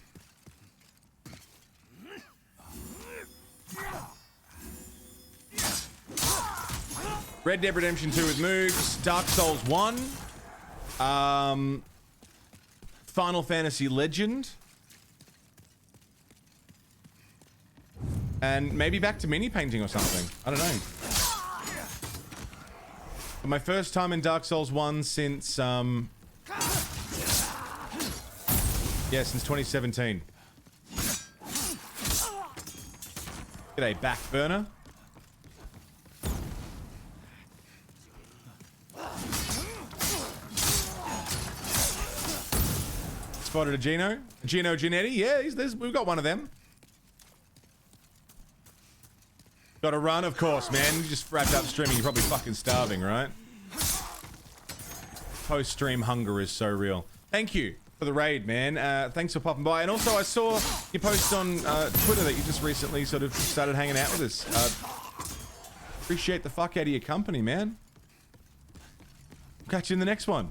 Red Dead Redemption 2 with Mooks. Dark Souls 1. Final Fantasy Legend. And maybe back to mini painting or something. I don't know. But my first time in Dark Souls 1 since, yeah, since 2017. G'day, Backburner. Spotted a Gino. Gino Ginetti. Yeah, we've got one of them. Got to run, of course, man. You just wrapped up streaming. You're probably fucking starving, right? Post-stream hunger is so real. Thank you for the raid, man. Thanks for popping by. And also, I saw you post on Twitter that you just recently sort of started hanging out with us. Appreciate the fuck out of your company, man. Catch you in the next one.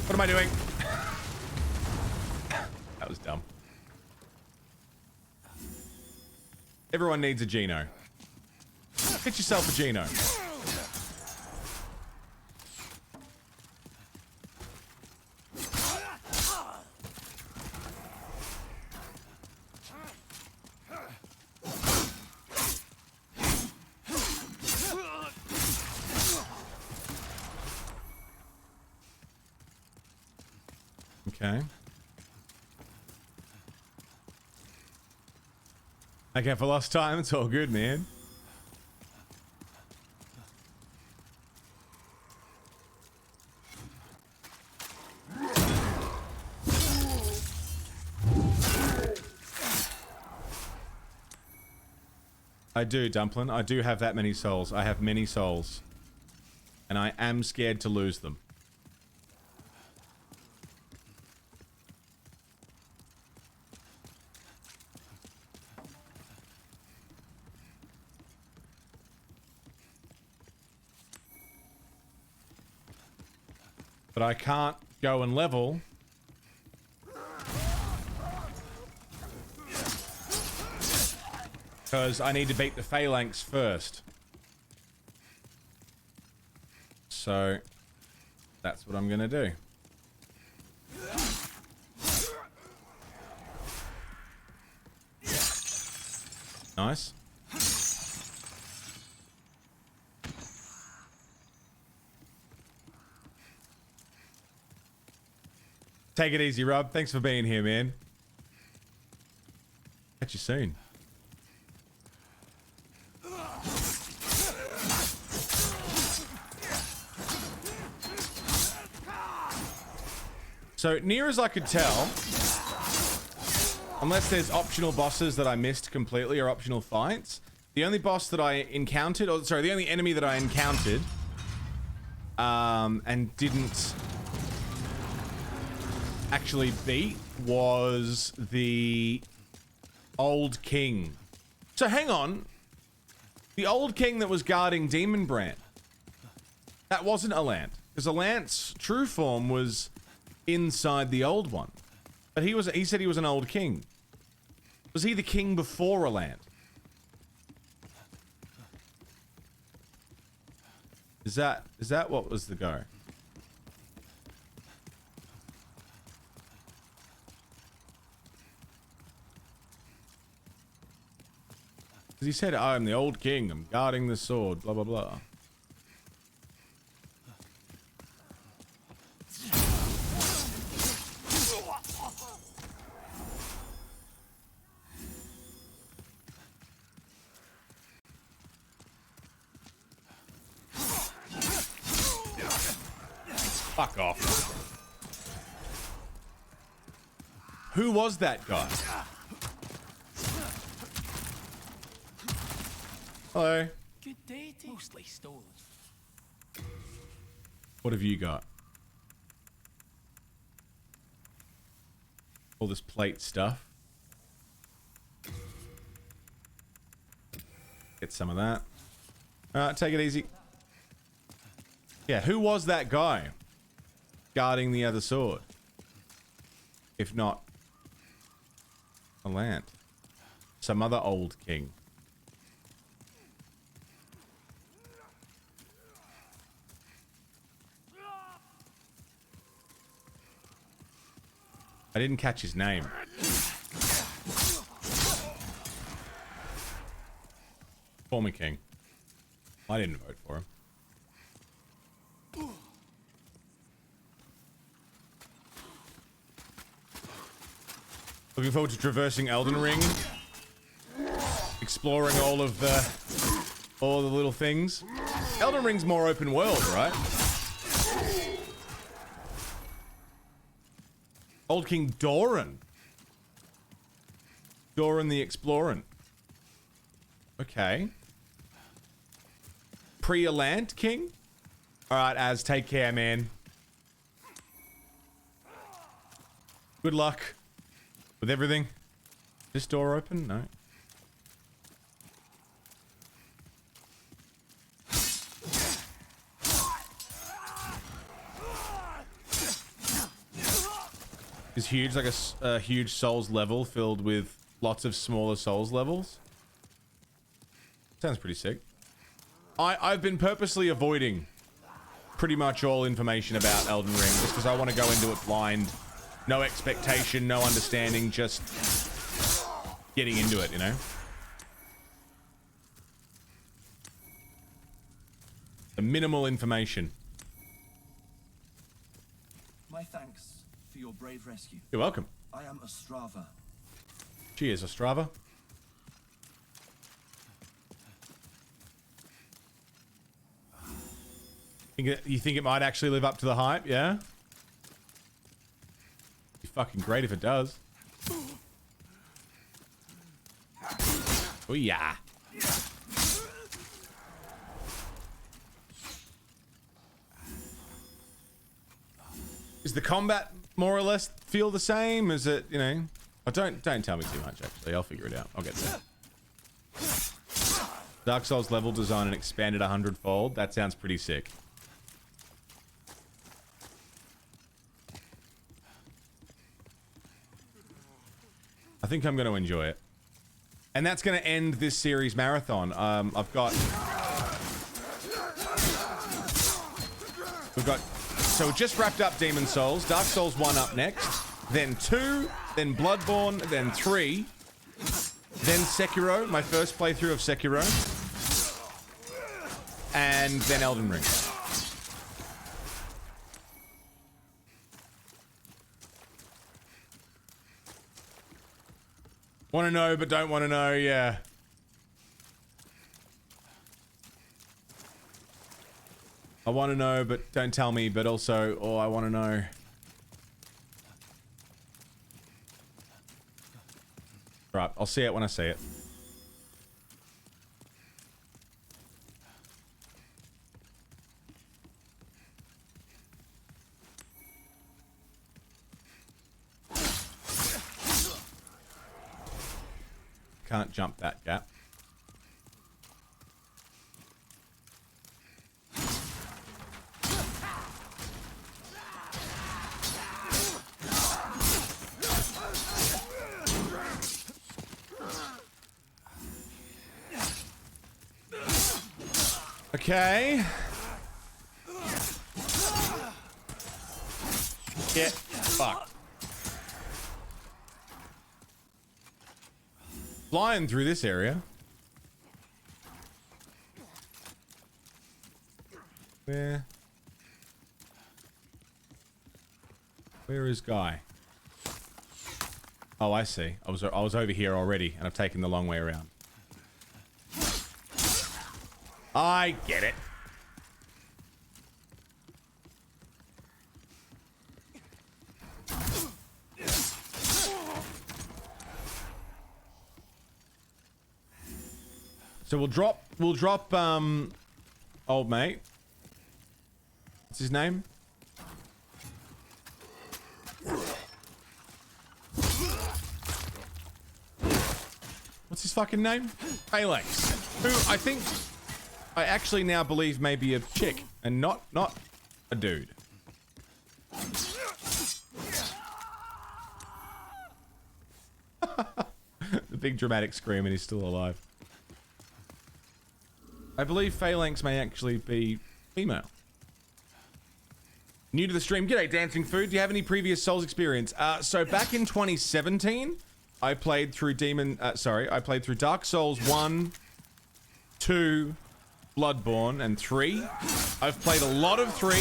What am I doing? That was dumb. Everyone needs a Gino. Get yourself a Gino. Okay. Okay, for lost time, it's all good, man. I do, Dumplin'. I do have that many souls. I have many souls. And I am scared to lose them. But I can't go and level. Because I need to beat the phalanx first. So, that's what I'm gonna do. Nice. Take it easy, Rob. Thanks for being here, man. Catch you soon. So, near as I could tell, unless there's optional bosses that I missed completely or optional fights, the only boss that I encountered, or sorry, the only enemy that I encountered, and didn't actually beat was the Old King. So hang on. The Old King that was guarding Demon Brand. That wasn't Alant. Because Alant's true form was inside the old one. But he said he was an Old King. Was he the king before Alant? Is that what was the go? He said, I am the Old King, I'm guarding the sword, blah, blah, blah. Fuck off. Who was that guy? Hello. Good day, mostly stolen. What have you got? All this plate stuff. Get some of that. Alright, take it easy. Yeah, who was that guy guarding the other sword? If not Alant. Some other old king. I didn't catch his name. Call me king. I didn't vote for him. Looking forward to traversing Elden Ring. Exploring all the little things. Elden Ring's more open world, right? Old King Doran. Doran the Explorant. Okay. Pre-Alant King? Alright, Az, take care, man. Good luck with everything. This door open? No. Is huge, like a huge Souls level filled with lots of smaller Souls levels. Sounds pretty sick. I've been purposely avoiding pretty much all information about Elden Ring just because I want to go into it blind. No expectation, no understanding, just getting into it, you know? The minimal information. My thanks for your brave rescue. You're welcome. I am Ostrava. Cheers, Ostrava. You think it might actually live up to the hype, yeah? Be fucking great if it does. Oh yeah. Is the combat more or less feel the same? Is it, you know? Oh, don't tell me too much, actually. I'll figure it out. I'll get there. Dark Souls level design and expanded 100-fold. That sounds pretty sick. I think I'm going to enjoy it. And that's going to end this series marathon. So just wrapped up Demon Souls. Dark Souls 1 up next. Then 2. Then Bloodborne. Then 3. Then Sekiro. My first playthrough of Sekiro. And then Elden Ring. Want to know, but don't want to know, yeah. I want to know, but don't tell me, but also, oh, I want to know. Right, I'll see it when I see it. Can't jump that gap. Okay. Get fucked. Flying through this area. Where is Guy? Oh, I see. I was over here already, and I've taken the long way around. I get it. So we'll drop old mate. What's his name? What's his fucking name? Phalanx. Who I actually now believe may be a chick and not a dude. The big dramatic scream and he's still alive. I believe Phalanx may actually be female. New to the stream. G'day, Dancing Food. Do you have any previous Souls experience? So back in 2017, I played through I played through Dark Souls 1, 2, Bloodborne, and 3. I've played a lot of 3.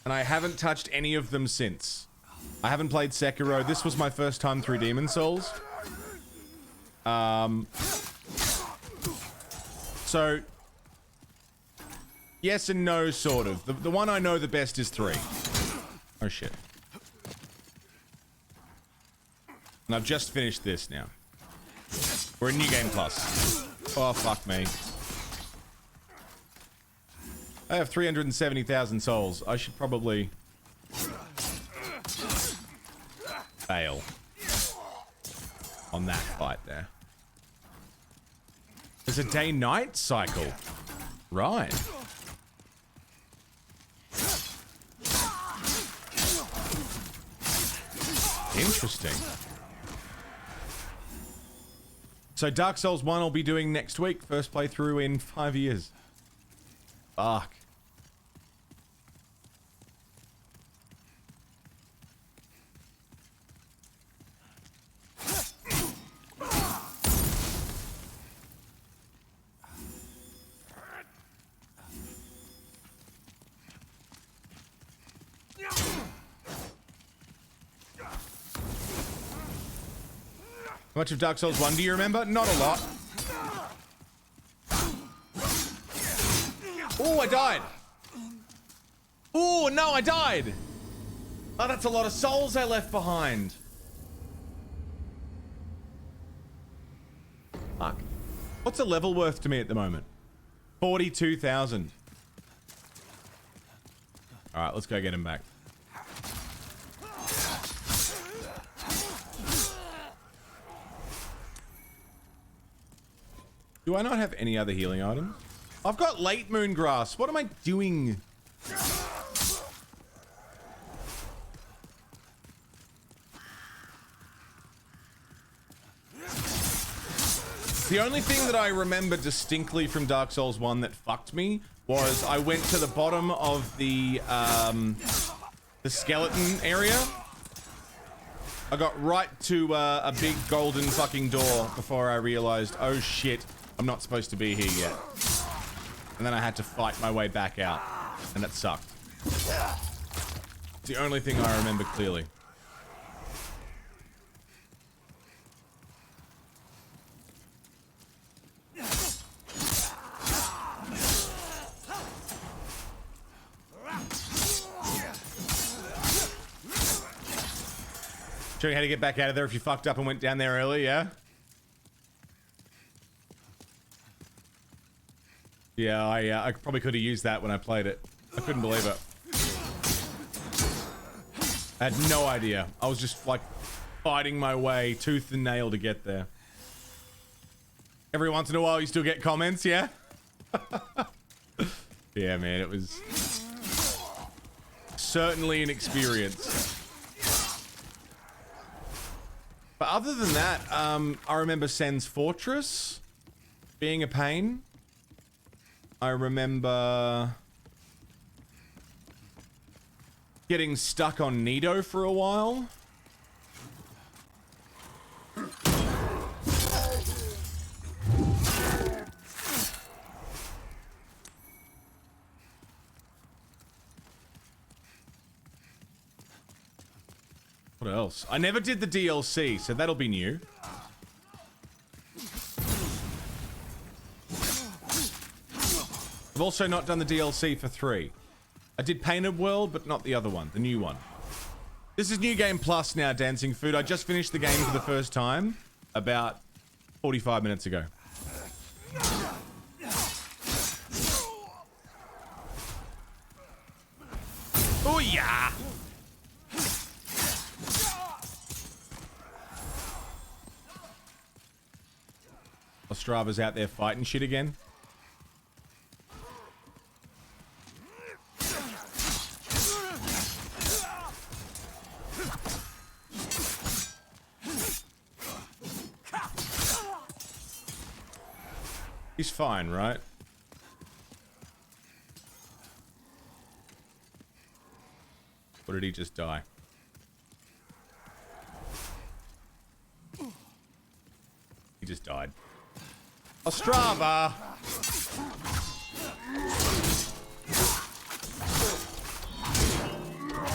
And I haven't touched any of them since. I haven't played Sekiro. This was my first time through Demon Souls. So... yes and no, sort of. The one I know the best is 3. Oh, shit. And I've just finished this now. We're in New Game Plus. Oh, fuck me. I have 370,000 souls. I should probably... fail. On that fight there. There's a day-night cycle. Right. Interesting. So Dark Souls 1 I'll be doing next week. First playthrough in 5 years. Fuck. How much of Dark Souls 1 do you remember? Not a lot. Oh, I died. Oh, no, I died. Oh, that's a lot of souls I left behind. Fuck. What's a level worth to me at the moment? 42,000. All right, let's go get him back. Do I not have any other healing items? I've got late moon grass. What am I doing? The only thing that I remember distinctly from Dark Souls 1 that fucked me was I went to the bottom of the skeleton area. I got right to a big golden fucking door before I realized, oh shit, I'm not supposed to be here yet. And then I had to fight my way back out. And that sucked. It's the only thing I remember clearly. Show you how to get back out of there if you fucked up and went down there early, yeah? Yeah, I probably could have used that when I played it. I couldn't believe it. I had no idea. I was just like fighting my way tooth and nail to get there. Every once in a while you still get comments, yeah? Yeah, man, it was certainly an experience. But other than that, I remember Sen's Fortress being a pain. I remember getting stuck on Nido for a while. What else? I never did the DLC, so that'll be new. I've also not done the DLC for 3. I did Painted World, but not the other one, the new one. This is New Game Plus now, Dancing Food. I just finished the game for the first time about 45 minutes ago. Oh yeah! Ostrava's out there fighting shit again. He's fine, right? Or did he just die? He just died. Ostrava!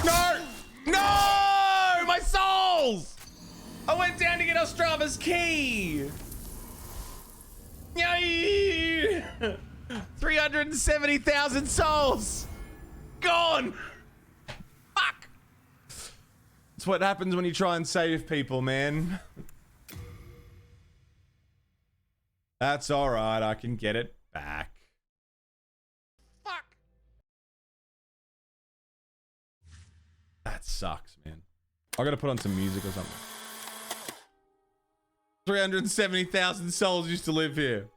No! No! My souls! I went down to get Ostrava's key! Yay! 370,000 souls! Gone! Fuck! That's what happens when you try and save people, man. That's alright, I can get it back. Fuck! That sucks, man. I gotta put on some music or something. 370,000 souls used to live here.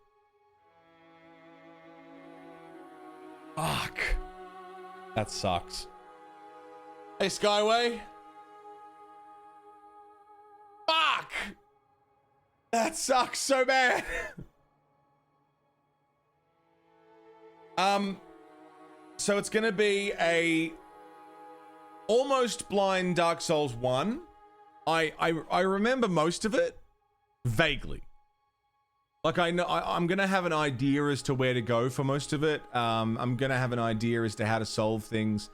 Fuck. That sucks. Hey, Skyway. Fuck! That sucks so bad. So it's gonna be a almost blind Dark Souls 1. I remember most of it vaguely. Like I know I'm gonna have an idea as to where to go for most of it. I'm gonna have an idea as to how to solve things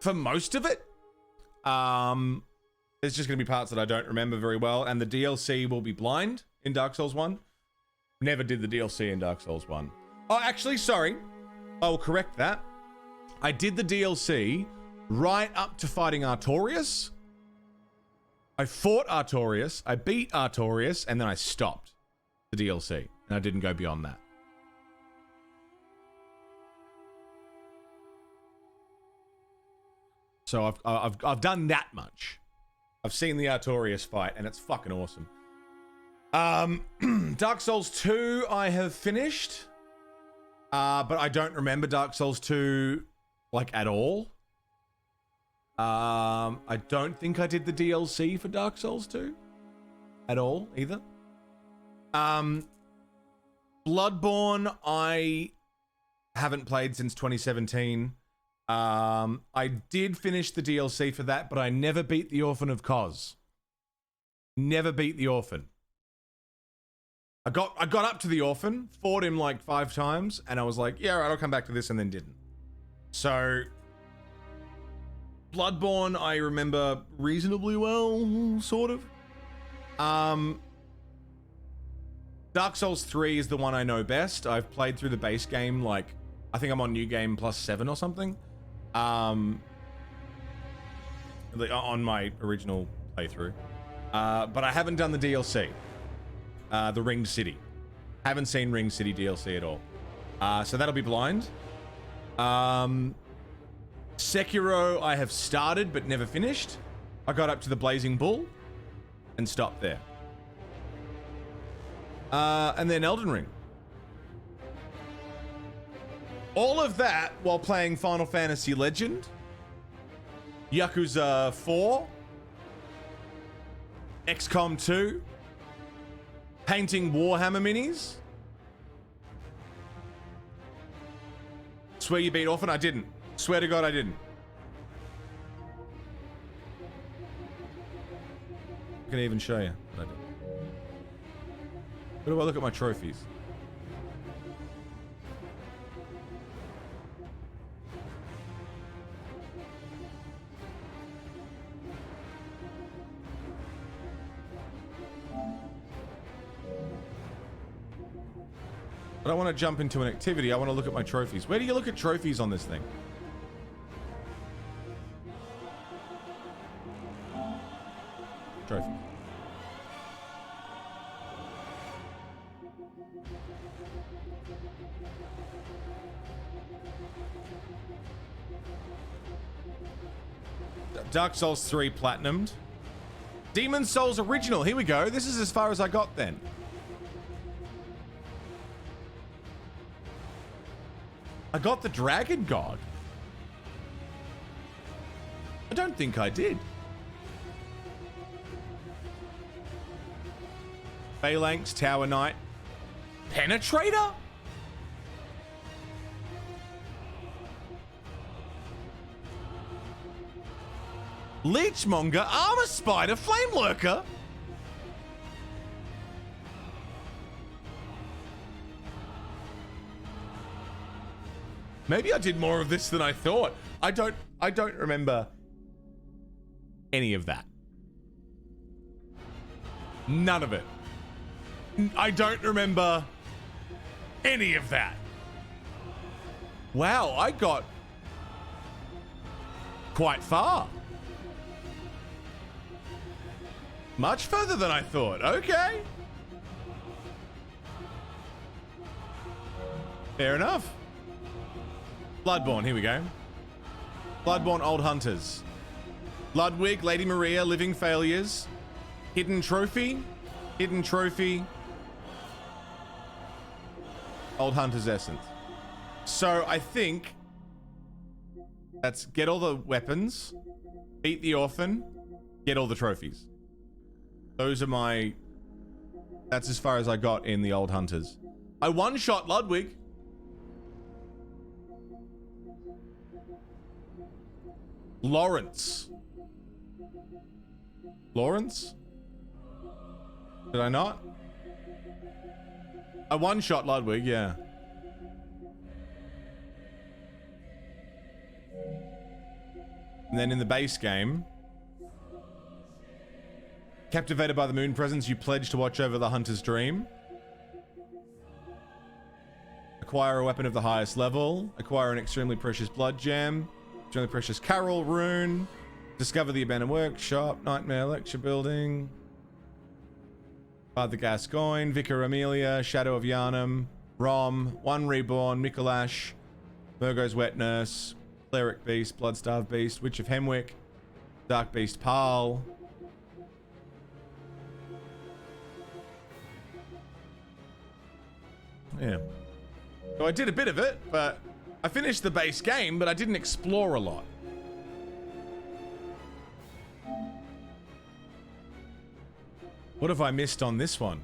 for most of it. There's just gonna be parts that I don't remember very well, and the DLC will be blind in Dark Souls 1. Never did the DLC in Dark Souls 1. Oh, actually, sorry. I will correct that. I did the DLC right up to fighting Artorias. I fought Artorias, I beat Artorias, and then I stopped the DLC, and I didn't go beyond that. So I've done that much. I've seen the Artorias fight, and it's fucking awesome. Dark Souls 2 I have finished, but I don't remember Dark Souls 2 like at all. I don't think I did the DLC for Dark Souls 2 at all either. Bloodborne I haven't played since 2017. I did finish the DLC for that, but I never beat the Orphan of Kos. Never beat the Orphan. I got up to the Orphan, fought him like 5 times, and I was like, yeah, all right, I'll come back to this, and then didn't. So Bloodborne I remember reasonably well, sort of. Dark Souls 3 is the one I know best. I've played through the base game, like, I think I'm on New Game plus 7 or something. On my original playthrough. But I haven't done the DLC. The Ringed City. Haven't seen Ringed City DLC at all. So that'll be blind. Sekiro I have started but never finished. I got up to the Blazing Bull and stopped there. And then Elden Ring. All of that while playing Final Fantasy Legend, Yakuza 4, XCOM 2, painting Warhammer minis. Swear you beat Orphan? I didn't. Swear to God I didn't. I can even show you. But I didn't. Where do I look at my trophies? I don't want to jump into an activity. I want to look at my trophies. Where do you look at trophies on this thing? Trophy. Dark Souls 3 Platinumed. Demon Souls Original. Here we go. This is as far as I got then. I got the Dragon God. I don't think I did. Phalanx, Tower Knight. Penetrator? Leechmonger, Armor Spider, Flame Lurker. Maybe I did more of this than I thought. I don't remember any of that. None of it. I don't remember any of that. Wow, I got quite far. Much further than I thought. Okay. Fair enough. Bloodborne, here we go. Bloodborne Old Hunters. Ludwig, Lady Maria, Living Failures. Hidden Trophy. Hidden Trophy. Old Hunter's Essence. So I think that's get all the weapons, beat the orphan, get all the trophies. Those are my... That's as far as I got in the Old Hunters. I one-shot Ludwig. Lawrence. Lawrence? Did I not? I one-shot Ludwig, yeah. And then in the base game, captivated by the moon presence, you pledge to watch over the hunter's dream. Acquire a weapon of the highest level. Acquire an extremely precious blood gem. Extremely precious Carol rune. Discover the abandoned workshop. Nightmare lecture building. Father Gascoigne. Vicar Amelia. Shadow of Yharnam. Rom. One Reborn. Mikolash. Virgo's Wet Nurse. Cleric Beast. Bloodstarved Beast. Witch of Hemwick. Dark Beast Parl. Yeah. So I did a bit of it, but I finished the base game, but I didn't explore a lot. What have I missed on this one?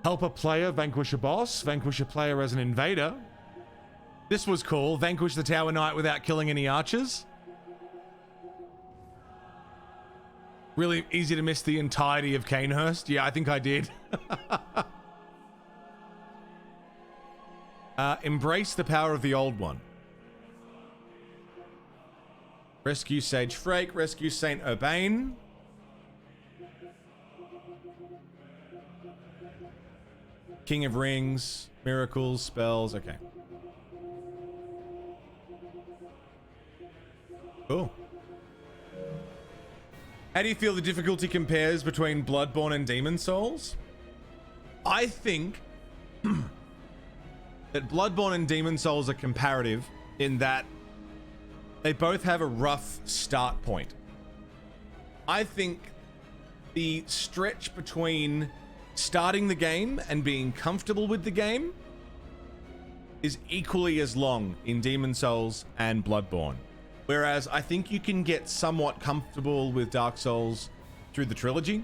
Help a player vanquish a boss. Vanquish a player as an invader. This was cool. Vanquish the Tower Knight without killing any archers. Really easy to miss the entirety of Canehurst. Yeah, I think I did. Embrace the power of the old one. Rescue Sage Frake. Rescue Saint Urbain. King of Rings. Miracles. Spells. Okay. Cool. How do you feel the difficulty compares between Bloodborne and Demon Souls? I think that Bloodborne and Demon Souls are comparative in that they both have a rough start point. I think the stretch between starting the game and being comfortable with the game is equally as long in Demon Souls and Bloodborne. Whereas I think you can get somewhat comfortable with Dark Souls through the trilogy.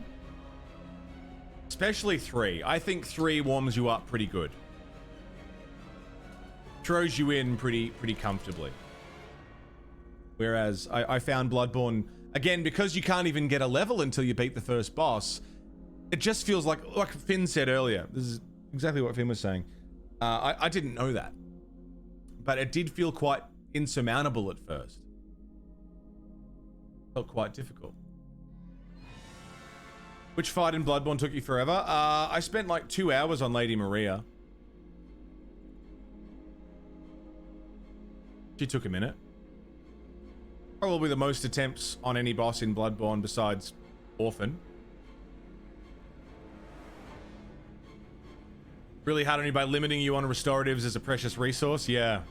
Especially 3. I think 3 warms you up pretty good. Throws you in pretty comfortably. Whereas I found Bloodborne, again, because you can't even get a level until you beat the first boss, it just feels like Finn said earlier. This is exactly what Finn was saying. I didn't know that. But it did feel quite insurmountable at first. Felt quite difficult. Which fight in Bloodborne took you forever? I spent like 2 hours on Lady Maria. She took a minute. Probably the most attempts on any boss in Bloodborne besides Orphan. Really hard on you by limiting you on restoratives as a precious resource? Yeah.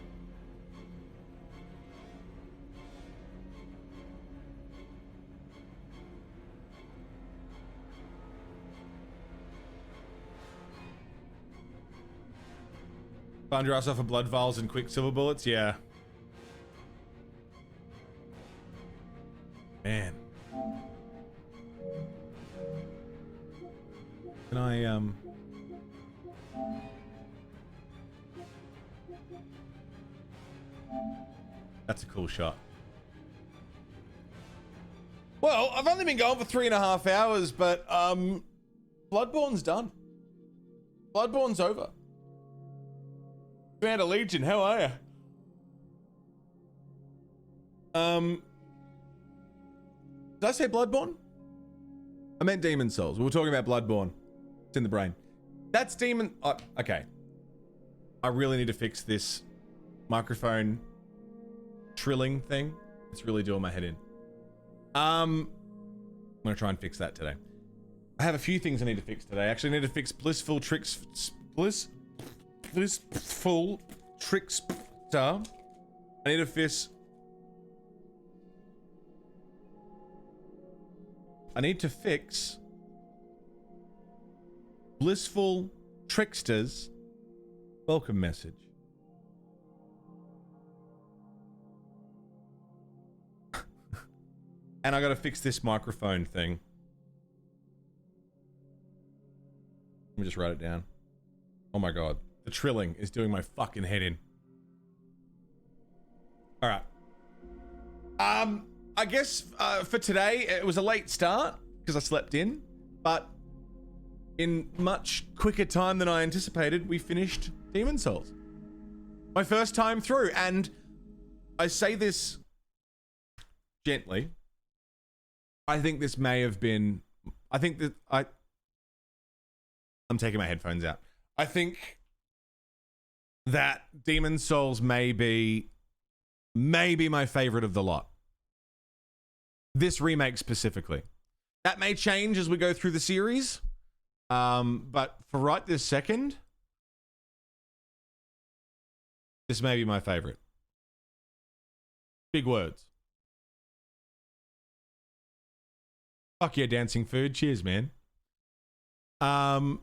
Found your ass off of blood vials and quicksilver bullets? Yeah. Man. Can I, That's a cool shot. Well, I've only been going for 3.5 hours, but Bloodborne's done. Bloodborne's over. Commander Legion, how are you? Did I say Bloodborne? I meant Demon Souls. We were talking about Bloodborne. It's in the brain. That's Demon... okay. I really need to fix this microphone trilling thing. It's really doing my head in. I'm going to try and fix that today. I have a few things I need to fix today. Actually, I need to fix Blissful Tricks... Blissful Trickster. I need to fix... I need to fix Blissful Trickster's welcome message. And I gotta fix this microphone thing. Let me just write it down. Oh my god. The trilling is doing my fucking head in. Alright. I guess for today, it was a late start because I slept in, but in much quicker time than I anticipated, we finished Demon Souls. My first time through, and I say this gently. I think this may have been, I'm taking my headphones out. I think that Demon Souls may be my favorite of the lot. This remake specifically. That may change as we go through the series. But for right this second, this may be my favorite. Big words. Fuck yeah, dancing food. Cheers, man. I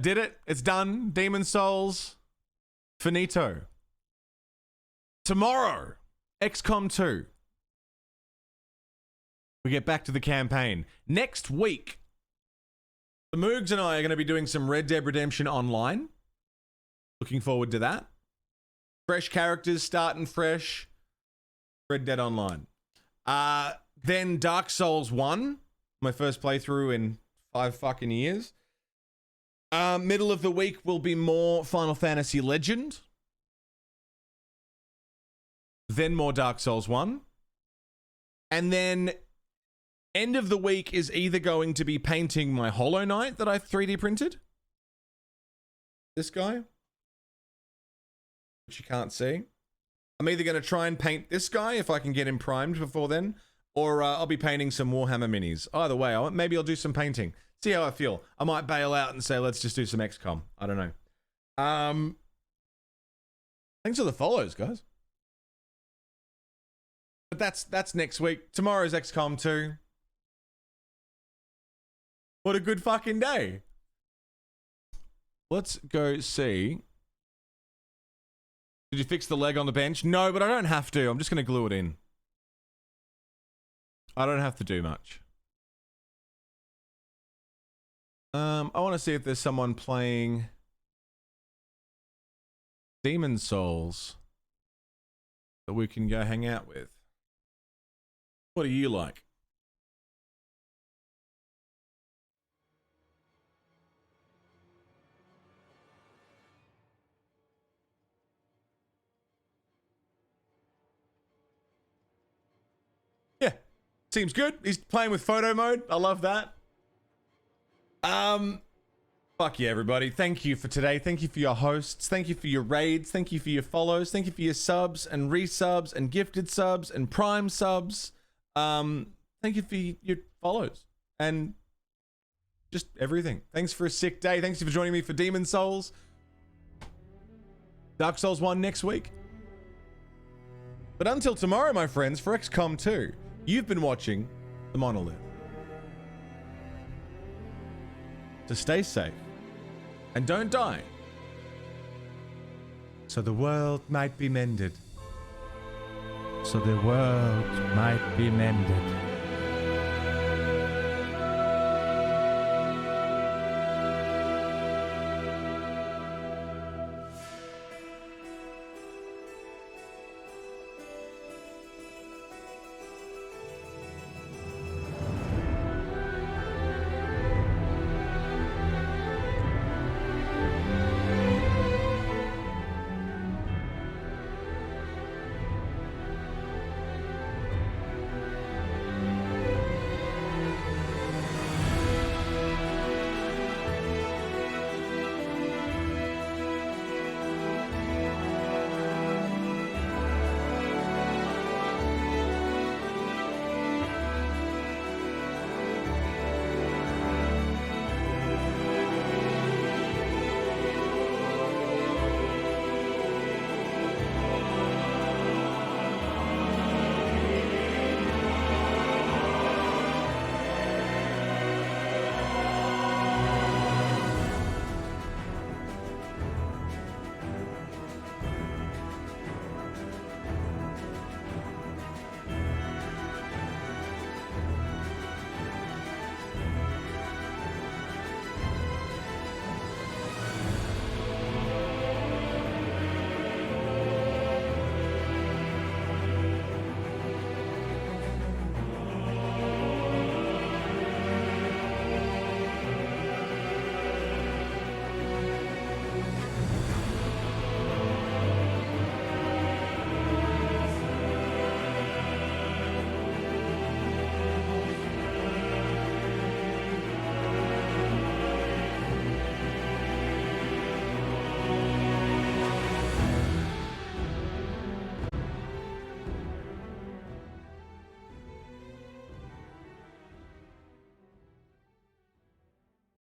did it. It's done. Demon Souls. Finito. Tomorrow, XCOM 2. We get back to the campaign. Next week, the Moogs and I are going to be doing some Red Dead Redemption Online. Looking forward to that. Fresh characters, starting fresh. Red Dead Online. Then Dark Souls 1. My first playthrough in 5 fucking years. Middle of the week will be more Final Fantasy Legend. Then more Dark Souls 1. And then end of the week is either going to be painting my Hollow Knight that I 3D printed. This guy. Which you can't see. I'm either going to try and paint this guy if I can get him primed before then. Or I'll be painting some Warhammer minis. Either way, maybe I'll do some painting. See how I feel. I might bail out and say, let's just do some XCOM. I don't know. Thanks for the follows, guys. But that's next week. Tomorrow's XCOM 2. What a good fucking day. Let's go see. Did you fix the leg on the bench? No, but I don't have to. I'm just going to glue it in. I don't have to do much. I want to see if there's someone playing Demon Souls that we can go hang out with. What do you like? Yeah, seems good. He's playing with photo mode. I love that. Fuck yeah, everybody. Thank you for today. Thank you for your hosts. Thank you for your raids. Thank you for your follows. Thank you for your subs and resubs and gifted subs and prime subs. Thank you for your follows and just everything. Thanks for a sick day. Thanks for joining me for Demon Souls. Dark Souls 1 next week. But until tomorrow, my friends, for XCOM 2, you've been watching The Monolith. To stay safe and don't die, so the world might be mended. So the world might be mended.